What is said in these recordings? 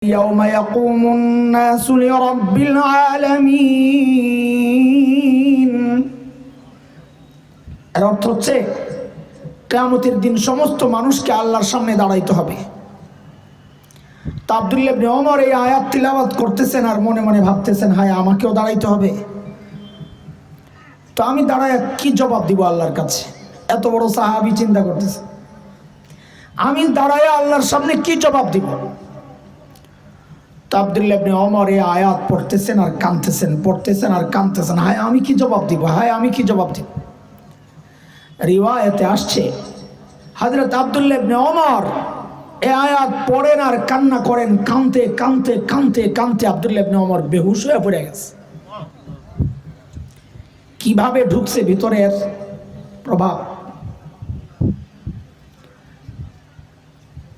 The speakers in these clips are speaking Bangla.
يوم يقوم الناس لرب العالمين এর অর্থ হচ্ছে কিয়ামতের দিন সমস্ত মানুষকে আল্লাহর সামনে দাঁড়াইতে হবে। তো আব্দুল্লাহ ইবনে ওমর এই আয়াত তিলাওয়াত করতেছেন আর মনে মনে ভাবতেছেন, হায় আমাকেও দাঁড়াইতে হবে, তো আমি দাঁড়ায় কি জবাব দিব আল্লাহর কাছে? এত বড় সাহাবী চিন্তা করতেছে, আমি দাঁড়ায় আল্লাহর সামনে কি জবাব দিব? তো আব্দুল্লাহ ইবনে ওমর এই আয়াত পড়তেছেন আর কাঁদতেছেন, পড়তেছেন আর কাঁদতেছেন, হায় আমি কি জবাব দিব, হায় আমি কি জবাব দিব। রিওয়ায়াতে আসছে হযরত আব্দুল্লাহ ইবনে ওমর এই আয়াত পড়েন আর কান্না করেন, কাঁদতে কাঁদতে কাঁদতে কাঁদতে আব্দুল্লাহ ইবনে ওমর বেহুশ হয়ে পড়ে গেছে। কিভাবে ঢুকছে ভিতরের প্রভাব।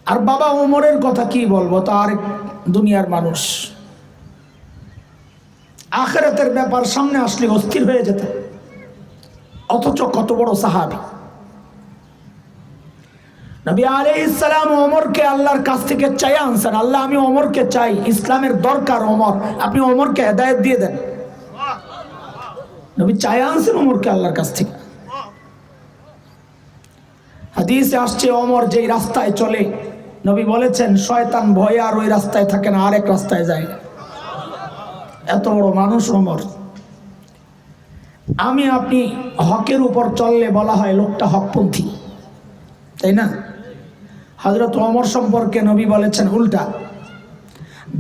আর বাবা ওমরের কথা কি বলবো, তো আরেক দুনিয়ার মানুষ, আখিরাতের ব্যাপার সামনে আসলে অস্থির হয়ে যেত, অথচ কত বড় সাহাবী। নবী আলাইহিস সালাম ওমরকে আল্লাহর কাছ থেকে চাই আনছেন, আল্লাহ আমি ওমরকে চাই, ইসলামের দরকার ওমর, আপনি ওমরকে হেদায়েত দিয়ে দেন। নবী চাই আনছেন ওমরকে আল্লাহর কাছ থেকে। হাদিসে আসছে ওমর যেই রাস্তায় চলে, নবী বলেছেন শয়তান ভয়ে আর ওই রাস্তায় থাকে না, আরেক রাস্তায় যায়। এত বড় মানুষ ওমর। আমি আপনি হকের উপর চললে বলা হয় লোকটা হকপন্থী, তাই না? হযরত ওমর সম্পর্কে নবী বলেছেন উল্টা,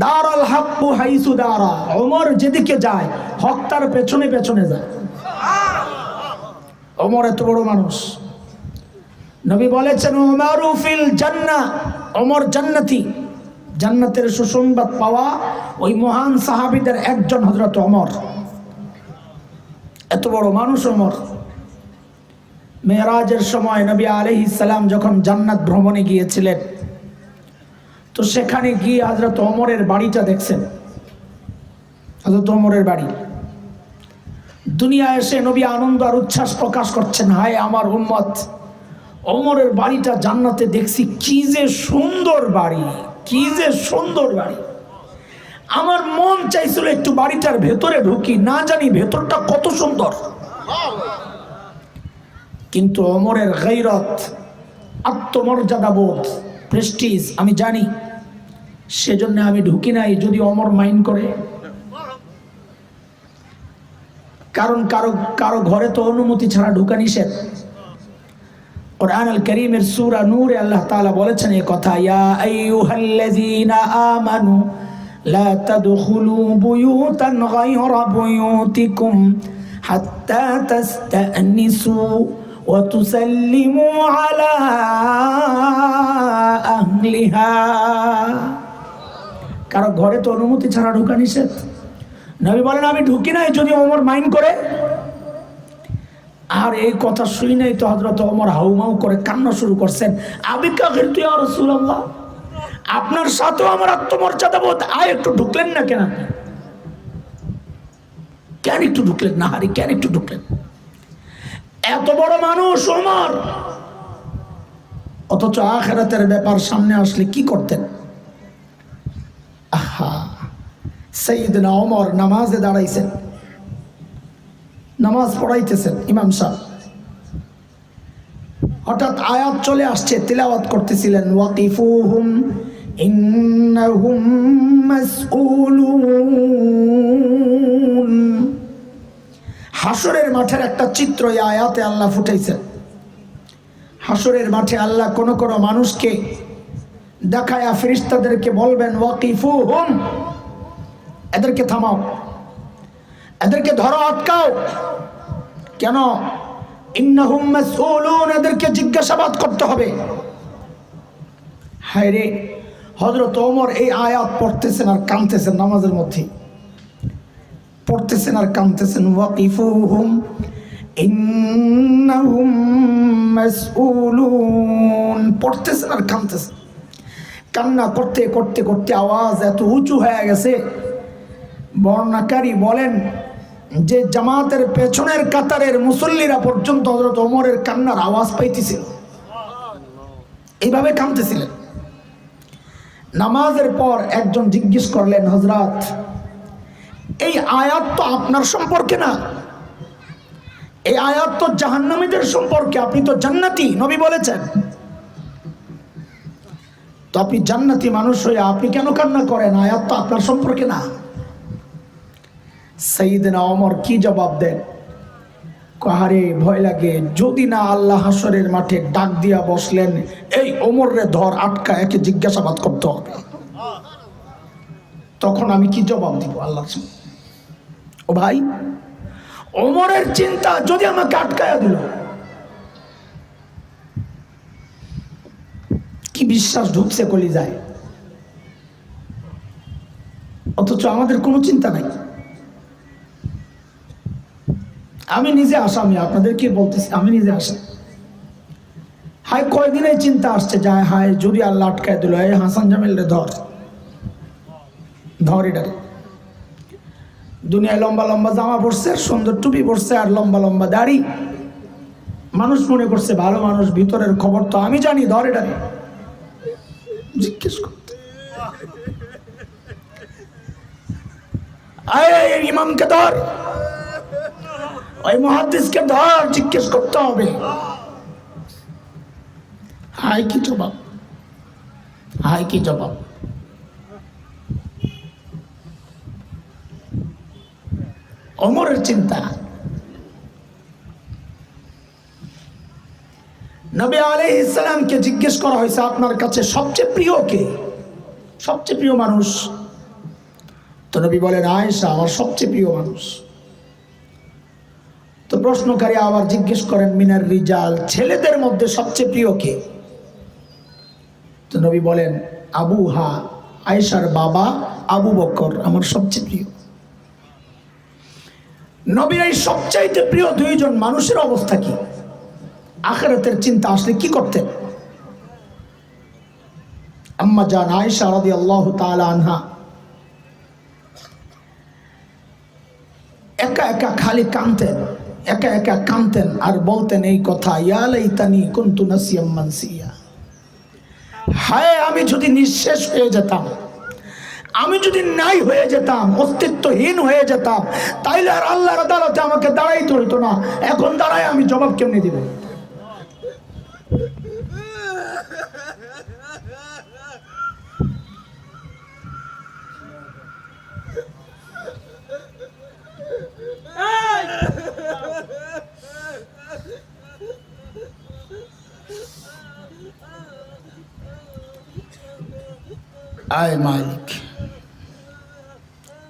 দারাল হাক্কু হাইসু দারা, ওমর যেদিকে যায় হক তার পেছনে পেছনে যায়। ওমর এত বড় মানুষ। নবী বলেছেন উমারু ফিল জান্নাহ, ওমর জান্নাতি, জান্নাতের সুসংবাদ পাওয়া ওই মহান সাহাবীদের একজন হযরত ওমর। এত বড় মানুষ ওমর। মেরাজের সময় নবী আলাইহিস সালাম যখন জান্নাত ভ্রমণে গিয়েছিলেন, তো সেখানে গিয়ে হযরত ওমরের বাড়িটা দেখছেন, হযরত ওমরের বাড়ি। দুনিয়া এসে নবী আনন্দ আর উচ্ছ্বাস প্রকাশ করছেন, হায় আমার উম্মত, ওমরের বাড়িটা জান্নাতে দেখছি, কি যে সুন্দর বাড়ি, কি যে সুন্দর বাড়ি। আমার মন চাইছিল একটু বাড়িটার ভেতরে ঢুকি, না জানি ভেতরটা কত সুন্দর। কিন্তু ওমরের গায়রত, আত্মমর্যাদা বোধ, প্রেস্টিজ আমি জানি, সেজন্য আমি ঢুকি নাই, যদি ওমর মাইন্ড করে। কারণ কারো কারো ঘরে তো অনুমতি ছাড়া ঢুকা নিষেধ। কুরআন আল কারীমের সূরা নূরে আল্লাহ তাআলা বলেছেন এই কথা, ইয়া আইয়ুহাল্লাযীনা আমানু লা তাদখুলু বুয়ুতান গায়রা বুয়ুতিকুম হাত্তা তাস্তানিসু ওয়া তুসাল্লিমু আলা আহলিহা। কারো ঘরে তো অনুমতি ছাড়া ঢোকা নিষেধ। নবী বলেন আমি ঢুকি নাই, যদি ওমর মাইন্ড করে। আর এই কথা শুই নাই তো হযরত ওমর হাউমাউ করে কান্না শুরু করছেন, আবিকা গিরতু ইয়া রাসূলুল্লাহ, আপনার সাথেও আমার আত্মমর্যাদা বোধ, আয় একটু ঢুকলেন না কেন? কেন একটু ঢুকলেন না? হারি কেন একটু ঢুকলেন? এত বড় মানুষ ওমর, অথচ আখিরাতের ব্যাপার সামনে আসলে কি করতেন? আহা, সাইয়েদনা ওমর নামাজে দাঁড়াইছেন, নামাজ পড়াইতেছেন ইমাম সাহেব, হঠাৎ আয়াত চলে আসছে, তিলাওয়াত করতেছিলেন, ওয়াকিফুহুম ইন্নাহুম মাসউলুন। হাসরের মাঠের একটা চিত্র এই আয়াতে আল্লাহ ফুটাইছেন। হাসরের মাঠে আল্লাহ কোন কোন মানুষকে দেখায়া ফেরেশতাদেরকে বলবেন, ওয়াকিফুহুম, এদেরকে থামাও, এদেরকে ধরো, আটকাও। কেন? ইন্নাহুম মাসউলুন, এদেরকে জিজ্ঞাসাবাদ করতে হবে। হায় রে, হযরত ওমর এই আয়াত পড়তেছেন আর কাঁদতেছেন, নামাজের মধ্যে পড়তেছেন আর কাঁদতেছেন, ওয়াকিফুহুম ইন্নাহুম মাসউলুন, পড়তেছেন আর কাঁদতেছেন। কান্না করতে করতে করতে আওয়াজ এত উঁচু হয়ে গেছে, বর্ণনাকারী বলেন যে জামাতের পেছনের কাতারের মুসল্লিরা পর্যন্ত হযরত ওমরের কান্নার আওয়াজ পাইতেছিল, এইভাবে কাঁদতেছিলেন। নামাজের পর একজন জিজ্ঞেস করলেন, হযরত, এই আয়াত তো আপনার সম্পর্কে না, এই আয়াত তো জাহান্নামীদের সম্পর্কে, আপনি তো জান্নাতি, নবী বলেছেন, তো আপনি জান্নাতি মানুষ হয়ে আপনি কেন কান্না করেন? আয়াত তো আপনার সম্পর্কে না। সাইয়েদনা ওমর কি জবাব দেন? কাহারে ভয় লাগে, যদি না আল্লাহ হাসরের মাঠে ডাক দিয়া বসলেন, এই ওমর রে ধর, আটকা, একে জিজ্ঞাসাবাদ করতে হবে, তখন আমি কি জবাব দিব আল্লাহ? ও ভাই, ওমরের চিন্তা, যদি আমাকে আটকায়া দিল, কি বিশ্বাস ঢুকছে কলিজায়, অথচ আমাদের কোনো চিন্তা নাই। আমি নিজে আসামি, আপনাদের কি বলতেছি, আমি নিজে আসা। হায় কয়দিন এই চিন্তা আসছে, যায় হায় যদি আল্লাহ আটকায় দিল, এই হাসান জামিল রে ধর, ধর এটারে। দুনিয়ায় লম্বা লম্বা জামা পরছে, সুন্দর টুপি পরছে, আর লম্বা লম্বা দাড়ি, মানুষ মনে করছে ভালো মানুষ, ভিতরের খবর তো আমি জানি, ধর এটারে। জিজ্ঞেস করতে, ইমামকে ধর, ওই মুহাদ্দিসকে ধর, জিজ্ঞেস করতে হবে। হায় কি জবাব, হায় কি জবাব। ওমরের চিন্তা। নবী আলাইহিস সালামকে জিজ্ঞেস করা হয়েছে, আপনার কাছে সবচেয়ে প্রিয় কে, সবচেয়ে প্রিয় মানুষ? তো নবী বলেন, আয়েশা আমার সবচেয়ে প্রিয় মানুষ। তো প্রশ্নকারী আবার জিজ্ঞেস করেন, মিনার রিজাল, ছেলেদের মধ্যে সবচেয়ে প্রিয় কে? তো নবী বলেন, আবুহা, আয়েশার বাবা আবু বকর আমার সবচেয়ে প্রিয়। নবীর এই সবচাইতে প্রিয় দুইজন মানুষের অবস্থা কি? আখিরাতের চিন্তা আসলে কি করতেন? আম্মা জান আয়েশা রাদিয়াল্লাহু তাআলা আনহা একা একা খালি কাঁদতেন, একা একা কাঁদতেন আর বলতেন এই কথা, ইয়া লাইতানি কুনতু নাসিয়াম মানসিয়া, হায় আমি যদি নিঃশেষ হয়ে যেতাম, আমি যদি নাই হয়ে যেতাম, অস্তিত্বহীন হয়ে যেতাম, তাইলে আর আল্লাহর আদালতে আমাকে দাঁড়াইতে হইতো না। এখন দাঁড়ায় আমি জবাব কেমনে দিব? আয় মালিক।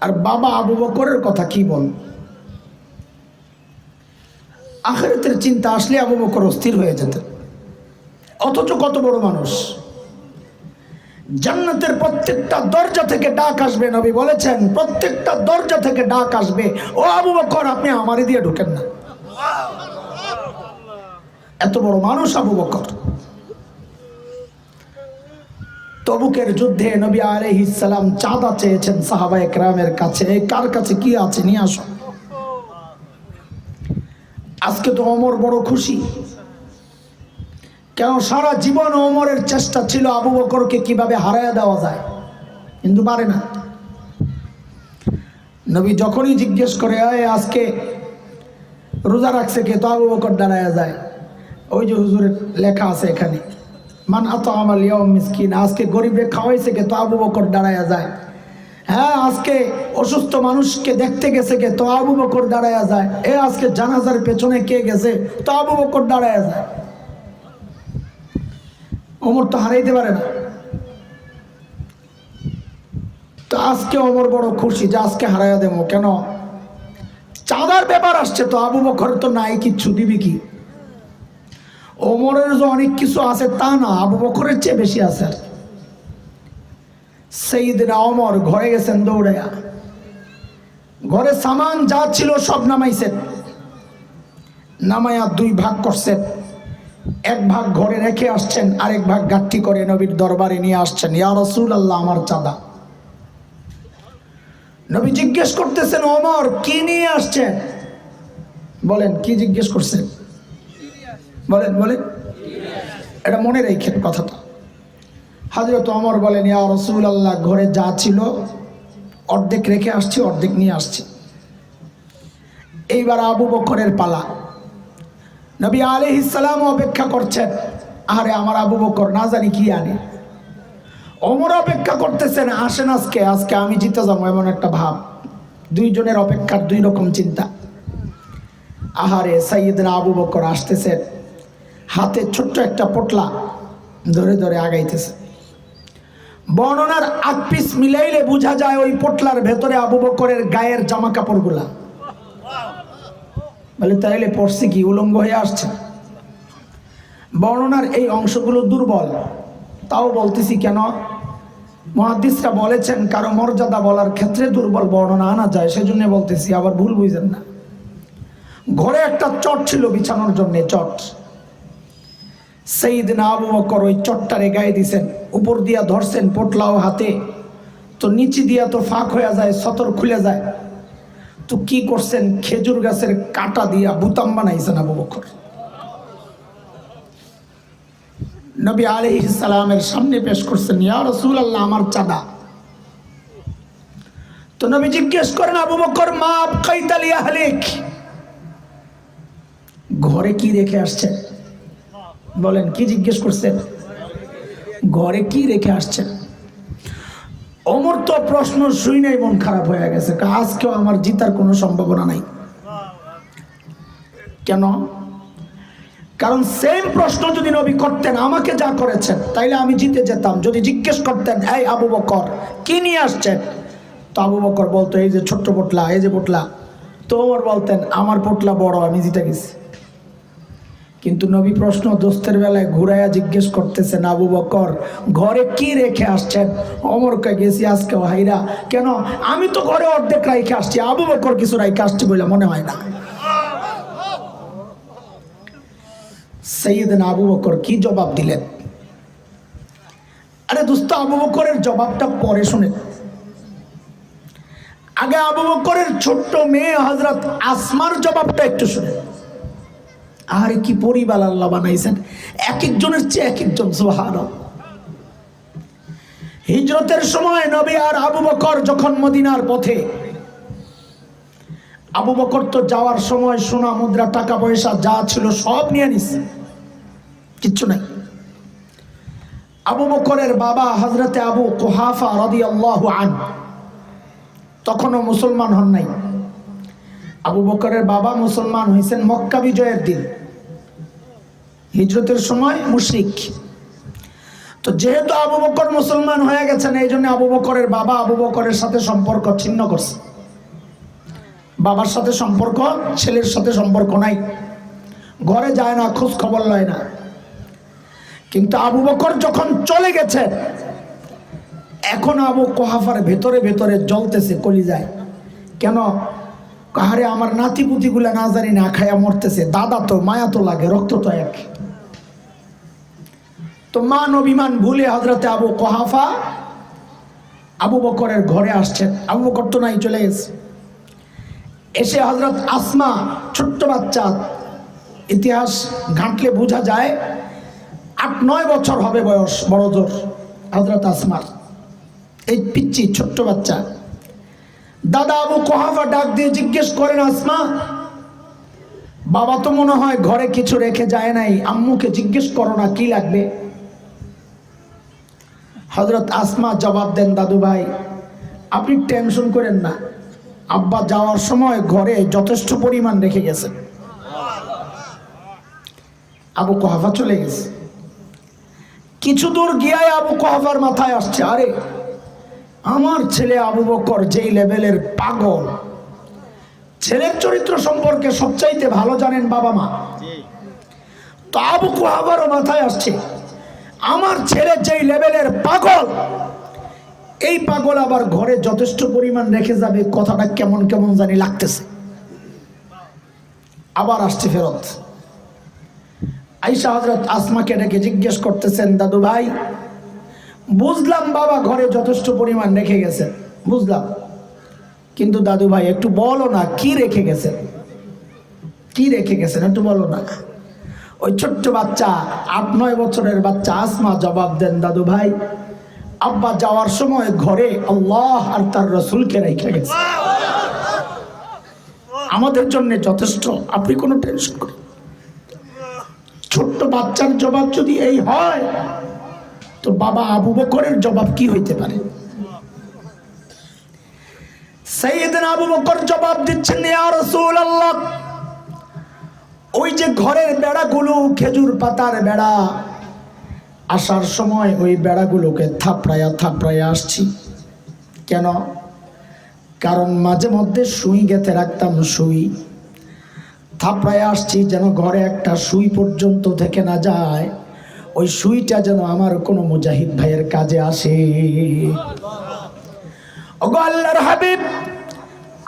আর বাবা আবু বকরের কথা কি বল? আখিরাতের চিন্তা আসলে আবু বকর অস্থির হয়ে যেত, অথচ কত বড় মানুষ। জান্নাতের প্রত্যেকটা দরজা থেকে ডাক আসবে, নবী বলেছেন প্রত্যেকটা দরজা থেকে ডাক আসবে, ও আবু বকর আপনি আমারে দিয়ে ঢোকেন না। এত বড় মানুষ আবু বকর। তবুকের যুদ্ধে নবী আলাইহিস সালাম চাঁদা চেয়েছেন সাহাবায়ে কেরামের কাছে, কার কাছে কি আছে নিয়ে আসো। আজকে তো ওমর বড় খুশি, কেন সারা জীবন ওমরের চেষ্টা ছিল আবু বকরকে কিভাবে হারায়া দেওয়া যায়, কিন্তু পারে না। নবী যখনই জিজ্ঞেস করে আজকে রোজা রাখছে কে, তো আবু বকর দাঁড়ায়া যায়। ওই যে হুজুরের লেখা আছে এখানে, মান আতআমাল ইয়াউম মিসকিন, আজকে গরিবরে খাওয়াইছে কে, তো আবু বকর দাঁড়ায়া যায়। হ্যাঁ, আজকে অসুস্থ মানুষকে দেখতে গেছে কে, তো আবু বকর দাঁড়ায়া যায়। আজকে জানাজার পেছনে কে গেছে, তো আবু বকর দাঁড়ায়া যায়। ওমর তো হারাইতে পারে না। তো আজকে ওমর বড় খুশি যে আজকে হারাইয়া দেবো। কেন? চাঁদার ব্যাপার আসছে, তো আবু বকর তো নাই, কিচ্ছু দিবি কি? ওমরের যে অনেক কিছু আছে তা না, আবু বকরের চেয়ে বেশি আছে। আর সাইয়েদনা ওমর ঘরে গেছেন দৌড়াইয়া, ঘরে সামান যা ছিল সব নামাইছেন, নামাইয়া দুই ভাগ করছেন। এক ভাগ ঘরে রেখে আসছেন, আরেক ভাগ গাঠি করে নবীর দরবারে নিয়ে আসছেন। ইয়া রাসূলুল্লাহ, আমার চাঁদা। নবী জিজ্ঞেস করতেছেন, ওমর কি নিয়ে আসছেন? বলেন কি জিজ্ঞেস করছেন? বলেন বলেন, এটা মনে রেখেন কথাটা। হযরত ওমর বলেন, ইয়া রাসূলুল্লাহ, ঘরে যা ছিল অর্ধেক রেখে আসছি, অর্ধেক নিয়ে আসছি। এইবার আবু বকরের পালা। নবী আলাইহিস সালাম অপেক্ষা করছেন, আরে আমার আবু বকর না জানি কি আনে। ওমর অপেক্ষা করতেছেন, আসেন আজকে, আজকে আমি জিতে যাবো, এমন একটা ভাব। দুইজনের অপেক্ষার দুই রকম চিন্তা। আহারে সাইয়েদনা আবু বকর আসতেছেন, হাতে ছোট্ট একটা পোটলা ধরে ধরে আগাইতেছে। বর্ণনার আগ পিস মিলাইলে বোঝা যায় ওই পোটলার ভেতরে আবু বকরের গায়ের জামা কাপড়গুলা। বলে তাইলে পড়ছে কি, উলঙ্গ হয়ে আসছে? বর্ণনার এই অংশগুলো দুর্বল, তাও বলতেছি কেন? মুহাদ্দিসরা বলেছেন কারো মর্যাদা বলার ক্ষেত্রে দুর্বল বর্ণনা আনা যায়, সেজন্য বলতেছি, আবার ভুল বুঝেন না। ঘরে একটা চট ছিল বিছানোর জন্য, চট। সাইয়েদনা আবু বকর ওই চটটারে গায়ে দিছেন, উপর দিয়া ধরছেন পোটলাও হাতে, তো নিচে দিয়া তো ফাঁক হয়ে যায়, সতর খুলে যায়। তো কি করছেন, খেজুর গাছের কাটা দিয়া বুতাম বানাইছেন আবু বকর। নবী আলাইহিস সালামের সামনে পেশ করছেন, ইয়া রাসূলুল্লাহ, আমার চাঁদা। তো নবী জিজ্ঞেস করেন, আবু বকর, মা আবকাইতা লি আহলিক, ঘরে কি রেখে আসছেন? বলেন, কি জিজ্ঞেস করছেন? ঘরে কি রেখে আসছেন? ওমর তো প্রশ্ন শুই নাই, মন খারাপ হয়ে গেছে, আজকেও আমার জিতার কোনো সম্ভাবনা নাই। কেন? কারণ সেম প্রশ্ন যদি নবী করতেন, আমাকে যা করেছেন, তাইলে আমি জিতে যেতাম। যদি জিজ্ঞেস করতেন, এই আবু বকর কি নিয়ে আসছেন, তো আবু বকর বলতো, এই যে ছোট্ট পোটলা, এই যে পোটলা। তো ওমর বলতেন, আমার পোটলা বড়, আমি জিতে গেছি। কিন্তু নবী প্রশ্ন দোস্তের বেলায় ঘুরাইয়া জিজ্ঞেস করতেছেন, আবু বকর ঘরে কি রেখে আসছেন? ওমরকে গেছি আজকে হাইরা, কেন? আমি তো ঘরে অর্ধেক রাইখে আসছি, আবু বকর কিছু রাইখে আসছি বলে মনে হয় না। সাইয়েদনা আবু বকর কি জবাব দিলেন? আরে দোস্ত, আবু বকরের জবাবটা পরে শুনেন। আগে আবু বকরের ছোট্ট মেয়ে হযরত আসমার জবাবটা একটু শুনেন। আরে কি পরিবার আল্লাহ বানাইছেন, এক একজনের চেয়ে এক একজন, সুবহানাল্লাহ। হিজরতের সময় নবী আর আবু বকর যখন মদিনার পথে, আবু বকর তো যাওয়ার সময় সোনা মুদ্রা টাকা পয়সা যা ছিল সব নিয়ে নিছে, কিচ্ছু নাই। আবু বকরের বাবা হযরতে আবু কুহাফা রাদিয়াল্লাহু আনহু তখনও মুসলমান হন নাই। আবু বকরের বাবা মুসলমান হয়েছেন মক্কা বিজয়ের দিন, হিজরতের সময় মুশরিক। তো যেহেতু আবু বকর মুসলমান হয়ে গেছেন, এই জন্য আবু বকরের বাবা আবু বকরের সাথে সম্পর্ক ছিন্ন করছে। বাবার সাথে সম্পর্ক, ছেলের সাথে সম্পর্ক নাই, ঘরে যায় না, খোঁজ খবর লয় না। কিন্তু আবু বকর যখন চলে গেছে, এখন আবু কুহাফার ভেতরে ভেতরে জ্বলতেছে কলিজায়। কেন? কাহারে আমার নাতিপুতিগুলা না জানি না খায়া মরতেছে, দাদা তো মায়া তো লাগে, রক্ত তো এক। তো মান অভিমান ভুলে হযরতে আবু কুহাফা আবু বকরের ঘরে আসছেন। আবু বকর তো নাই, চলে গেছে। এসে হযরত আসমা, ছোট্ট বাচ্চা, ইতিহাস ঘাঁটলে বোঝা যায় 8-9 বছর হবে বয়স, বড় জোর হযরত আসমার। এই পিচ্চি ছোট্ট বাচ্চা। দাদা আবু কুহাফা ডাক দিয়ে জিজ্ঞেস করেন, আসমা, বাবা তো মনে হয় ঘরে কিছু রেখে যায় নাই, আম্মুকে জিজ্ঞেস করো না কি লাগবে। হযরত আসমা জবাব দেন, দাদু ভাই আপনি টেনশন করেন না, আব্বা যাওয়ার সময় ঘরে যথেষ্ট পরিমাণ রেখে গেছে। আবু কুহাফা চলে গেছে। কিছু দূর গিয়ে আবু কুহাফার মাথায় আসছে, আরে আমার ছেলে আবু বকর যেই লেভেলের পাগল, ছেলের চরিত্র সম্পর্কে সবচাইতে ভালো জানেন বাবা মা। তো আবু কুহাফারও মাথায় আসছে, আমার ছেলে যেই লেভেলের পাগল, এই পাগল আবার ঘরে যথেষ্ট পরিমাণ রেখে যাবে, কথাটা কেমন কেমন জানি লাগতেছে। আবার আসছে ফেরত। আয়েশা হযরত আসমাকে ডেকে জিজ্ঞেস করতেছেন, দাদু ভাই বুঝলাম বাবা ঘরে যথেষ্ট পরিমাণ রেখে গেছেন, বুঝলাম, কিন্তু দাদু ভাই একটু বলো না কি রেখে গেছেন, কি রেখে গেছেন একটু বলো না। ওই ছোট্ট বাচ্চা 8-9 বছরের বাচ্চা আসমা জবাব দেন, দাদু ভাই আব্বা যাওয়ার সময় ঘরে আল্লাহ আর তার রাসূলকে রেখে গেছে। আমাদের জন্য যথেষ্ট, আপনি কোনো টেনশন করেন। ছোট্ট বাচ্চার জবাব যদি এই হয়, তো বাবা আবু বকরের জবাব কি হইতে পারে? সাইয়েদনা আবু বকর জবাব দিচ্ছেন, ইয়া রাসূলুল্লাহ, ওই যে ঘরের বেড়াগুলো খেজুর পাতার বেড়া, আসার সময় ওই বেড়াগুলোকে থাপড়াইয়া আসছি। কেন? কারণ মাঝে মধ্যে সুই গেঁথে রাখতাম, সুই থাপড়াইয়া আসছি যেন ঘরে একটা সুই পর্যন্ত থেকে না যায়, ওই সুইটা যেন আমার কোনো মুজাহিদ ভাইয়ের কাজে আসে। ওগো আল্লাহর হাবিব,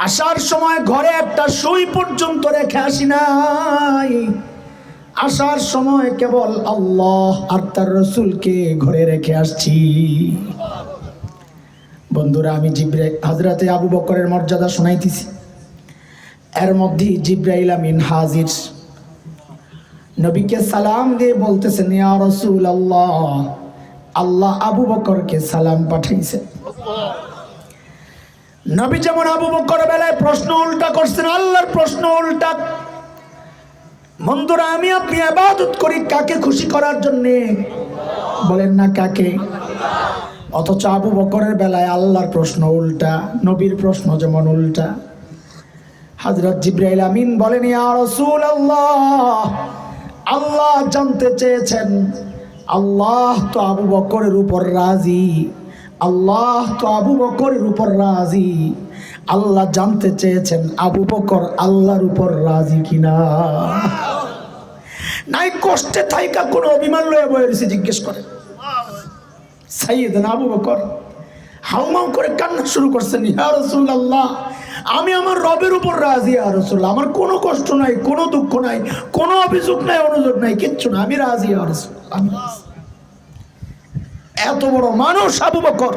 আসার সময় ঘরে একটা সুই পর্যন্ত রেখে আসি নাই, আসার সময় কেবল আল্লাহ আর তার রাসূলকে ঘরে রেখে আসছি। বন্ধুরা, আমি হযরতে আবু বকরের মর্যাদা শোনাইতেছি, এর মধ্যে জিবরাইল আমিন হাজির। নবীকে সালাম দিয়ে বলতেছেন, ইয়া রাসূলুল্লাহ, আল্লাহ আবু বকরকে সালাম পাঠাইছে। নবী যেমন আবু বকর বেলায় প্রশ্ন উল্টা করছেন, আল্লাহর প্রশ্ন উল্টা। বন্ধুরা, আমি আপনি ইবাদত করি কাকে খুশি করার জন্য? বলেন না কাকে? অথচ আবু বকরের বেলায় আল্লাহর প্রশ্ন উল্টা, নবীর প্রশ্ন যেমন উল্টা। হযরত জিবরাইল আমিন বলেন, ইয়া রাসূলুল্লাহ, আল্লাহ জানতে চেয়েছেন, আল্লাহ তো আবু বকরের উপর রাজি, আল্লাহ তো আবু বকরের উপর রাজি। আল্লাহ জানতে চেয়েছেন আবু বকর আল্লাহর উপর রাজি কিনা। নাই কষ্টে থাইকা কোনো অভিমান লয়ে বয়ে রয়েছে, জিজ্ঞেস করে। সাইয়েদনা আবু বকর হাউমাউ করে কান্না শুরু করছেন, ইয়া রাসূলুল্লাহ, আমি আমার রবের উপর রাজি ইয়া রাসূলুল্লাহ, আমার কোনো কষ্ট নাই, কোনো দুঃখ নাই, কোনো অভিযোগ নাই, অনুযোগ নাই, কিচ্ছু না, আমি রাজি ইয়া রাসূলুল্লাহ, আমি রাজি। এত বড় মানুষ আবু বকর,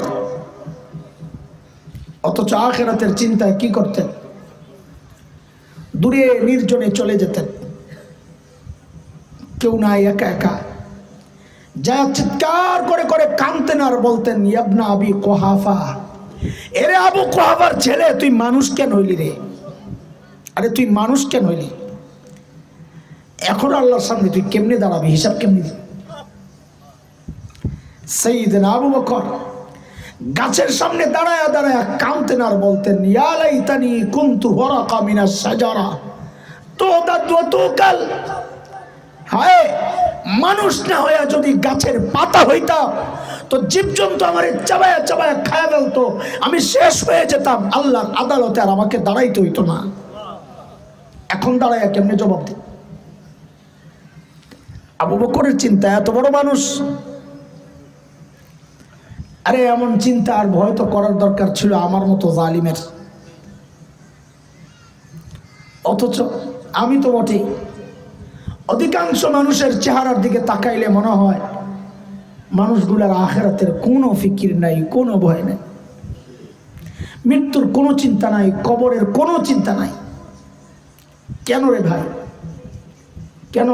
অথচ আখিরাতের চিন্তায় কি করতেন? দূরে নির্জনে চলে যেতেন, কেউ নাই, একা একা যা চিৎকার করে করে কাঁদতেন আর বলতেন, ইবনা আবি কুহাফা, এরে আবু কুহাফার ছেলে, তুই মানুষ কেন হইলি রে? আরে তুই মানুষ কেন হইলি? এখন আল্লাহর সামনে তুই কেমনে দাঁড়াবি? হিসাব কেমনে দিবি? সাইয়েদনা আবু বকর গাছের সামনে দাঁড়ায়া দাঁড়ায়া কাঁদতেন আর বলতেন, ইয়া লাইতানি কুনতু ওয়ারাকা মিনাশ শাজারা তুদাদু তুকাল, হায় মানুষ না হইয়া যদি গাছের পাতা হইতাম তো জীবজন্তু আমার চাবায়া চাবায়া খায়া ফেলতো, আমি শেষ হয়ে যেতাম, আল্লাহর আদালতে আর আমাকে দাঁড়াইতে হইতো না। এখন দাঁড়ায়া কেমনে জবাব দিই? আবু বকরের চিন্তা, এত বড় মানুষ, আরে এমন চিন্তা আর ভয় তো করার দরকার ছিল আমার মতো জালিমের। অথচ আমি তো বটেই, অধিকাংশ মানুষের চেহারার দিকে তাকাইলে মনে হয় মানুষগুলার আখিরাতের কোনো ফিকির নাই, কোনো ভয় নাই, মৃত্যুর কোনো চিন্তা নাই, কবরের কোনো চিন্তা নাই। কেন রে ভাই, কেন?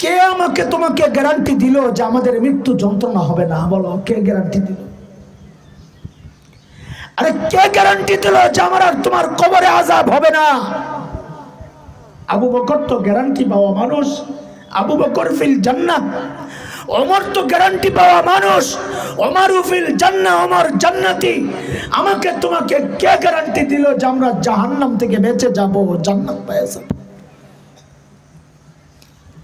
কে আমাকে তোমাকে গ্যারান্টি দিল যে আমাদের মৃত্যু যন্ত্রণা হবে না? বলো, কে গ্যারান্টি দিল? আরে কে গ্যারান্টি দিল যে আমার আর তোমার কবরে আযাব হবে না? আবু বকর তো গ্যারান্টি পাওয়া মানুষ, আবু বকর ফিল জান্নাত। ওমর তো গ্যারান্টি পাওয়া মানুষ, ওমরু ফিল জান্নাহ, ওমর জান্নাতি। আমাকে তোমাকে কে গ্যারান্টি দিল যে আমরা জাহান্নাম থেকে বেঁচে যাব, জান্নাত পেয়ে যাব?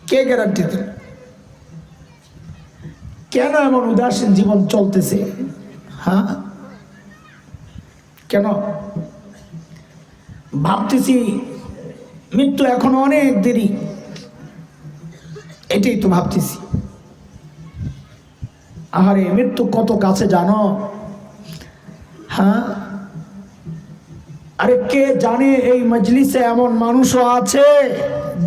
কে গ্যারান্টি দিল? কেন এমন উদাসীন জীবন চলতেছে? হ্যাঁ, কেন? ভাবতেছি মৃত্যু এখনো অনেক দেরি, এটাই তো ভাবতেছি। আহারে মৃত্যু কত কাছে জানো? হ্যাঁ, আরে কে জানে এই মজলিসে এমন মানুষও আছে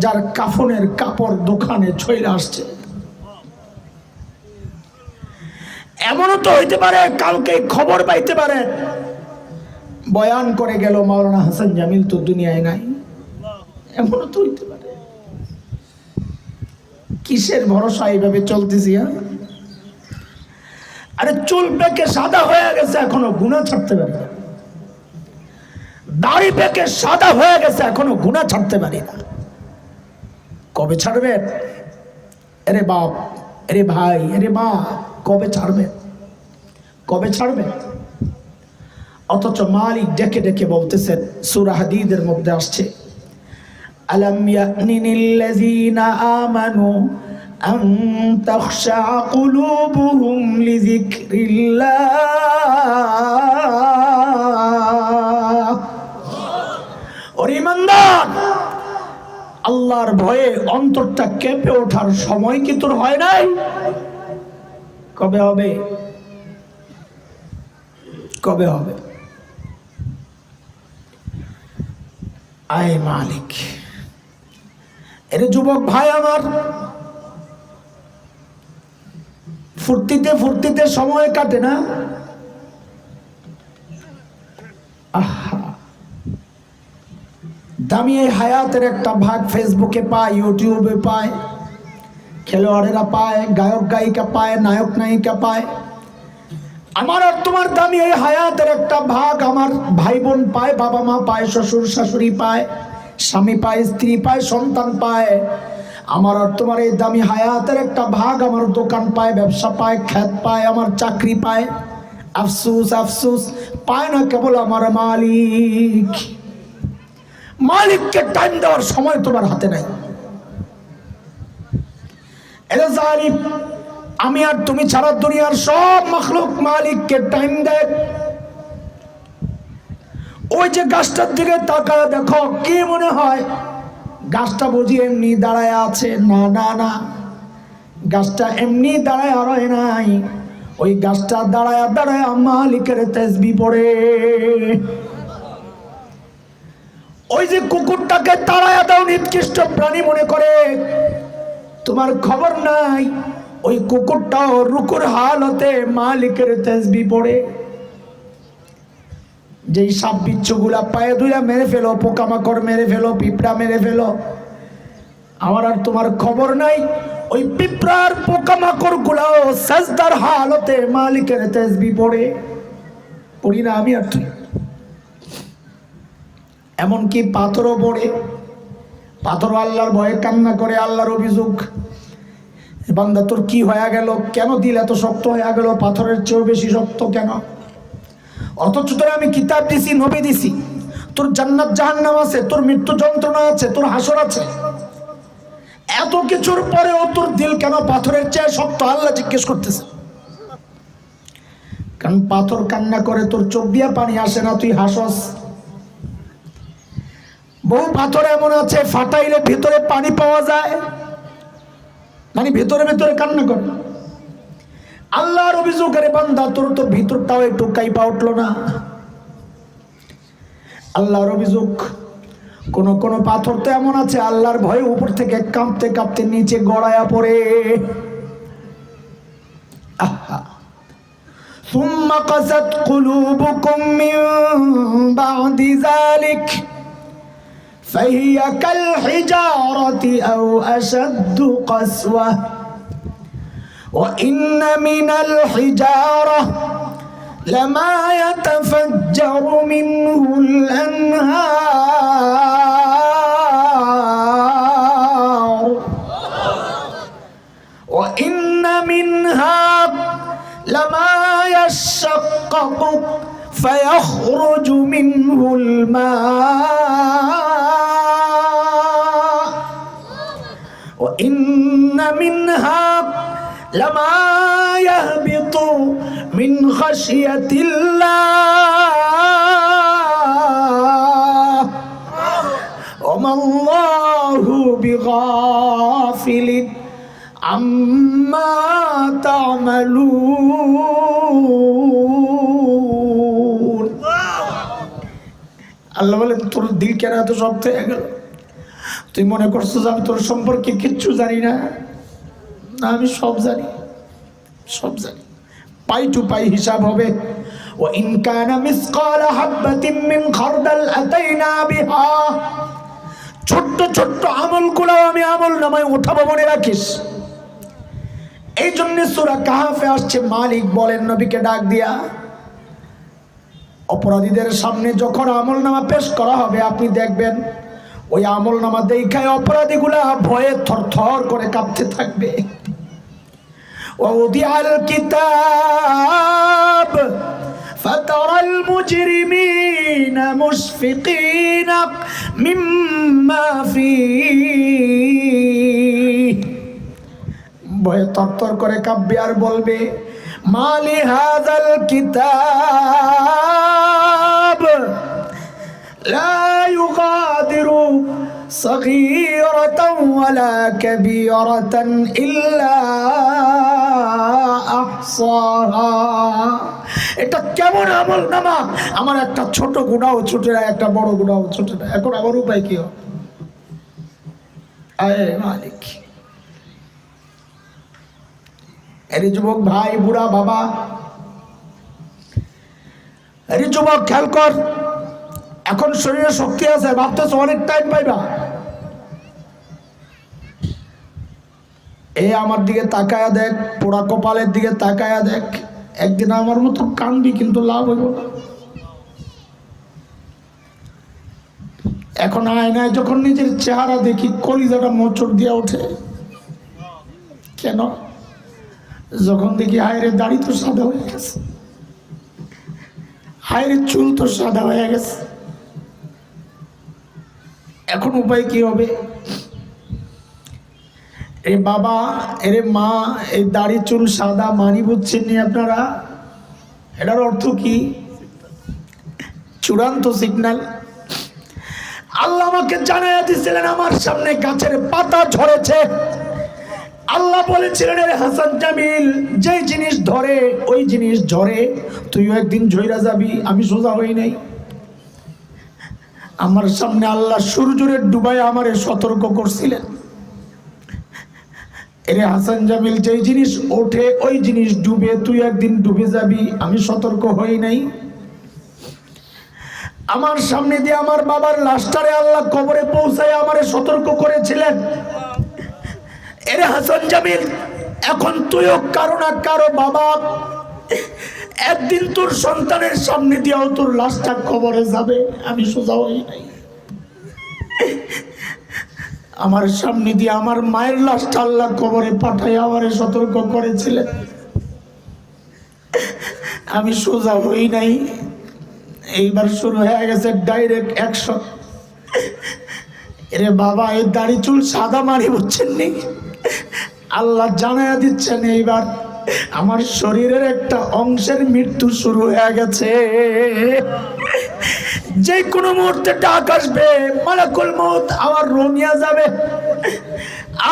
যার কাফনের কাপড় দোকানে চলে আসছে। এমনও তো হইতে পারে কালকে খবর পাইতে পারে বয়ান করে গেল মাওলানা হাসান জামিল তো দুনিয়ায় নাই, এমনও তো হইতে পারে। কিসের ভরসা এইভাবে চলতেছি? আরে চুল পেকে সাদা হয়ে গেছে এখনো গুনাহ ছাড়তে পারি না, দাড়ি পেকে সাদা হয়ে গেছে এখনো গুনাহ ছাড়তে পারি না। কবে ছাড়বেন? আরে বাপ, আরে ভাই, আরে মা, কবে ছাড়বেন? কবে ছাড়বেন? অথচ মালিক ডেকে ডেকে বলতেছেন, সূরা হাদীদের মধ্যে আসছে, আলাম ইয়ানিনিল্লাযীনা আমানু আন তাখশা কুলুবুহুম লিযিকরিল্লাহ। ওরে ঈমানদার, আল্লাহর ভয়ে অন্তরটা কেঁপে ওঠার সময় কি তোর হয় নাই? কবে হবে? কবে হবে? আয় মালিক। এরে যুবক ভাই আমার, ফুর্তিতে ফুর্তিতে সময় কাটে না। আহা, দামি এই হায়াতের একটা ভাগ ফেসবুকে পায়, ইউটিউবে পায়, খেলোয়াড়েরা পায়, গায়ক গায়িকা পায়, নায়ক নায়িকা পায়। আমার আর তোমার দামি এই হায়াতের একটা ভাগ আমার ভাই বোন পায়, বাবা মা পায়, শ্বশুর শাশুড়ি পায়, স্বামী পায়, স্ত্রী পায়, সন্তান পায়। আমার আর তোমার এই দামি হায়াতের একটা ভাগ আমার দোকান পায়, ব্যবসা পায়, খ্যাত পায়, আমার চাকরি পায়। আফসুস আফসুস, পায় না কেবল আমার মালিক। মালিককে টাইম দেওয়ার সময় তোমার হাতে নাই। এরে জালিম, আমি আর তুমি ছাড়া দুনিয়ার সব মাখলুক মালিককে টাইম দেয়। ওই যে গাছটার দিকে তাকায় দেখো, কি মনে হয় গাছটা বুঝি এমনি দাঁড়ায় আছে? না না না, গাছটা এমনি দাঁড়ায় আর নাই, ওই গাছটা দাঁড়ায় দাঁড়ায় মালিকের তাসবিহ পড়ে। ওই যে কুকুরটাকে তাড়ায়া দাও নিকৃষ্ট প্রাণী মনে করে, তোমার খবর নাই ওই কুকুরটাও রুকুর হালতে মালিকের তাসবিহ পড়ে। যেই সাপ বিচ্ছুগুলা পায়ে দুইরা মেরে ফেলো, পোকামাকড় মেরে ফেলো, পিঁপড়া মেরে ফেলো, আমার আর তোমার খবর নাই ওই পিঁপড়ার পোকামাকড় গুলাও সাজদার হালতে মালিকের তাসবিহ পড়ে। পড়ি না আমি আর তুই? এমনকি পাথরও পড়ে, পাথরও আল্লাহর ভয়ে কান্না করে। আল্লাহর অভিযোগ, বান্দা তোর কি হয়ে গেল? কেন দিল এত শক্ত হয়ে গেল? পাথরের চেয়েও বেশি শক্ত কেন? অথচ তোর আমি কিতাব দিছি, নবী দিছি, তোর জান্নাত জাহান্নাম আছে, তোর মৃত্যু যন্ত্রণা আছে, তোর হাসর আছে, এত কিছুর পরেও তোর দিল কেন পাথরের চেয়ে শক্ত? আল্লাহ জিজ্ঞেস করতেছে। কারণ পাথর কান্না করে, তোর চোখ দিয়ে পানি আসে না, তুই হাসস। বহু পাথর এমন আছে ফাটাইলে ভিতরে পানি পাওয়া যায়, মানে ভিতরে ভিতরে কান্না করে। আল্লাহর অভিযোগ, রে বান্দা তোর তো ভিতরটাও একটু কাইপা উঠলো না। আল্লাহর অভিযোগ, কোন কোন পাথর তো এমন আছে আল্লাহর ভয়ে উপর থেকে কাঁপতে কাঁপতে নিচে গড়ায়া পড়ে। আহা, সুম্মা কাসাত কুলুবুকুম মিন বাদি যালিক ফাহিয়া কাল হিজারাতি আও আশাদ্দু কাসওয়া ওয়া ইন্না মিনাল হিজারা لما يتفجر منه الأنهار وإن منها لما يشقق فيخرج منه الماء وإن منها لما يهبط من خشية الله وما الله بغافل عما تعملون। আল্লাহ বলেন, তোর দিল কেন এত শক্ত হয়ে গেল? তুই মনে করছো যে আমি তোর সম্পর্কে কিচ্ছু জানি না? না, আমি সব জানি, সব জানি। পাই টু পাই হিসাব হবে। ওয়া ইন কানা মিসকালা হাববাতিন মিন খারদাল আতাইনা বিহা, ছোট্ট ছোট্ট আমলগুলো আমি আমল নামায় উঠাবো, মনে রাখিস। এই জন্য সূরা কাহফে আসছে, মালিক বলেন নবীকে ডাক দিয়া, অপরাধীদের সামনে যখন আমলনামা পেশ করা হবে আপনি দেখবেন ওই আমলনামা দেখায় অপরাধীগুলা ভয়ে থরথর করে কাঁপতে থাকবে। ওয়াউদিআল কিতাব ফাতারাল মুজরিমিনা মুশফিকিনা মিম্মা ফীহি, ভয়ে থরথর করে কাঁপবে আর বলবে মালি হাযাল কিতাব লা ইউগাদিরু সগীরাতান ওয়ালা কাবীরাতান ইল্লা আহসাহা। এটা কেমন আমলনামা, আমার একটা ছোট গুনাহ ছোট না, একটা বড় গুনাহ ছোট না, এখন আমার উপায় কি হবে? আয় মালিক। আরে যুবক ভাই, বুড়া বাবা, আরে যুবক খেয়াল কর, এখন শরীরে শক্তি আছে, ভাবতেছ অনেক টাইম পাইবা। এ আমার দিকে তাকায়া দেখ, পোড়া কপালের দিকে তাকায়া দেখ, একদিন আমার মতো কানবি কিন্তু লাভ হইব না। এখন আয়নায় যখন নিজের চেহারা দেখি কলিজাটা মোচড় দিয়া ওঠে। কেন? যখন দেখি হায়রে দাড়ি তো সাদা হয়ে গেছে, হায়রে চুল তো সাদা হয়ে গেছে, এখন উপায় কি হবে? এ বাবা, এরে মা, এই দাড়ি চুল সাদা মানি বুঝছেন নি আপনারা? এটার অর্থ কি? চূড়ান্ত সিগন্যাল। আল্লাহ আমাকে জানাইয়া দিয়েছিলেন আমার সামনে গাছের পাতা ঝরেছে। আল্লাহ বলেছিলেন রে হাসান জামিল, যে জিনিস ধরে ওই জিনিস ঝরে, তুইও একদিন ঝইরা যাবি। আমি সোজা হই নাই। আমার সামনে আল্লাহ সূর্যের ডুবাই আমারে সতর্ক করছিলেন, এরে হাসান জামিল, যেই জিনিস ওঠে ওই জিনিস ডুবে, তুই একদিন ডুবে যাবি। আমি সতর্ক হই নাই। আমার সামনে দিয়ে আমার বাবার লাশটারে আল্লাহ কবরে পৌঁছায় আমারে সতর্ক করেছিলেন, এরে হাসান জামিল, এখন তুইও কারো না কারো বাবা, একদিন তোর সন্তানের সামনে দিয়েও তোর লাশটা কবরে যাবে। আমি সোজা হই নাই। আমার সামনে দিয়ে আমার মায়ের লাশটা আল্লাহ কবরে পাঠাই আমারে সতর্ক করেছিলেন। আমি সোজা হই নাই। এইবার শুরু হয়ে গেছে ডাইরেক্ট অ্যাকশন। এরে বাবা, এই দাড়ি চুল সাদা মারি বুঝছেন নি? আল্লাহ জানাইয়া দিচ্ছেন এইবার আমার শরীরের একটা অংশের মৃত্যু শুরু হয়ে গেছে। যে কোনো মুহূর্তে ডাক আসবে, মালাকুল মউত আমার রূহ নিয়ে যাবে।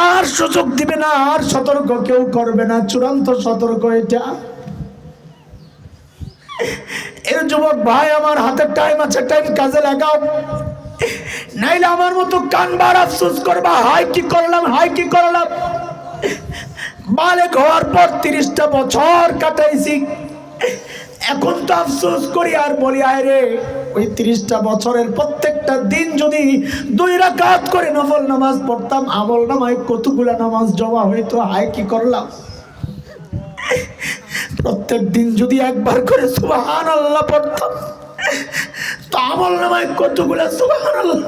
আর সুযোগ দিবে না, আর সতর্ক কেউ করবে না। চূড়ান্ত সতর্ক এটা। এর যুবক ভাই, আমার হাতে টাইম আছে, টাইম কাজে লাগাও, নাইলে আমার মতো কানবার আফসোস করবা, হাই কি করলাম, হাই কি করলাম। বালেক হওয়ার পর 30টা বছর কাটাইছি, এখন তো আফসোস করি আর বলি আয়রে, ওই 30টা বছরের প্রত্যেকটা দিন যদি 2 রাকাত করে নফল নামাজ পড়তাম, আমল নামায় কতগুলা নামাজ জমা হইতো। হাই কি করলাম। প্রত্যেক দিন যদি একবার করে সুবহানাল্লাহ পড়তাম, তো আমল নামায় কতগুলা সুবহানাল্লাহ।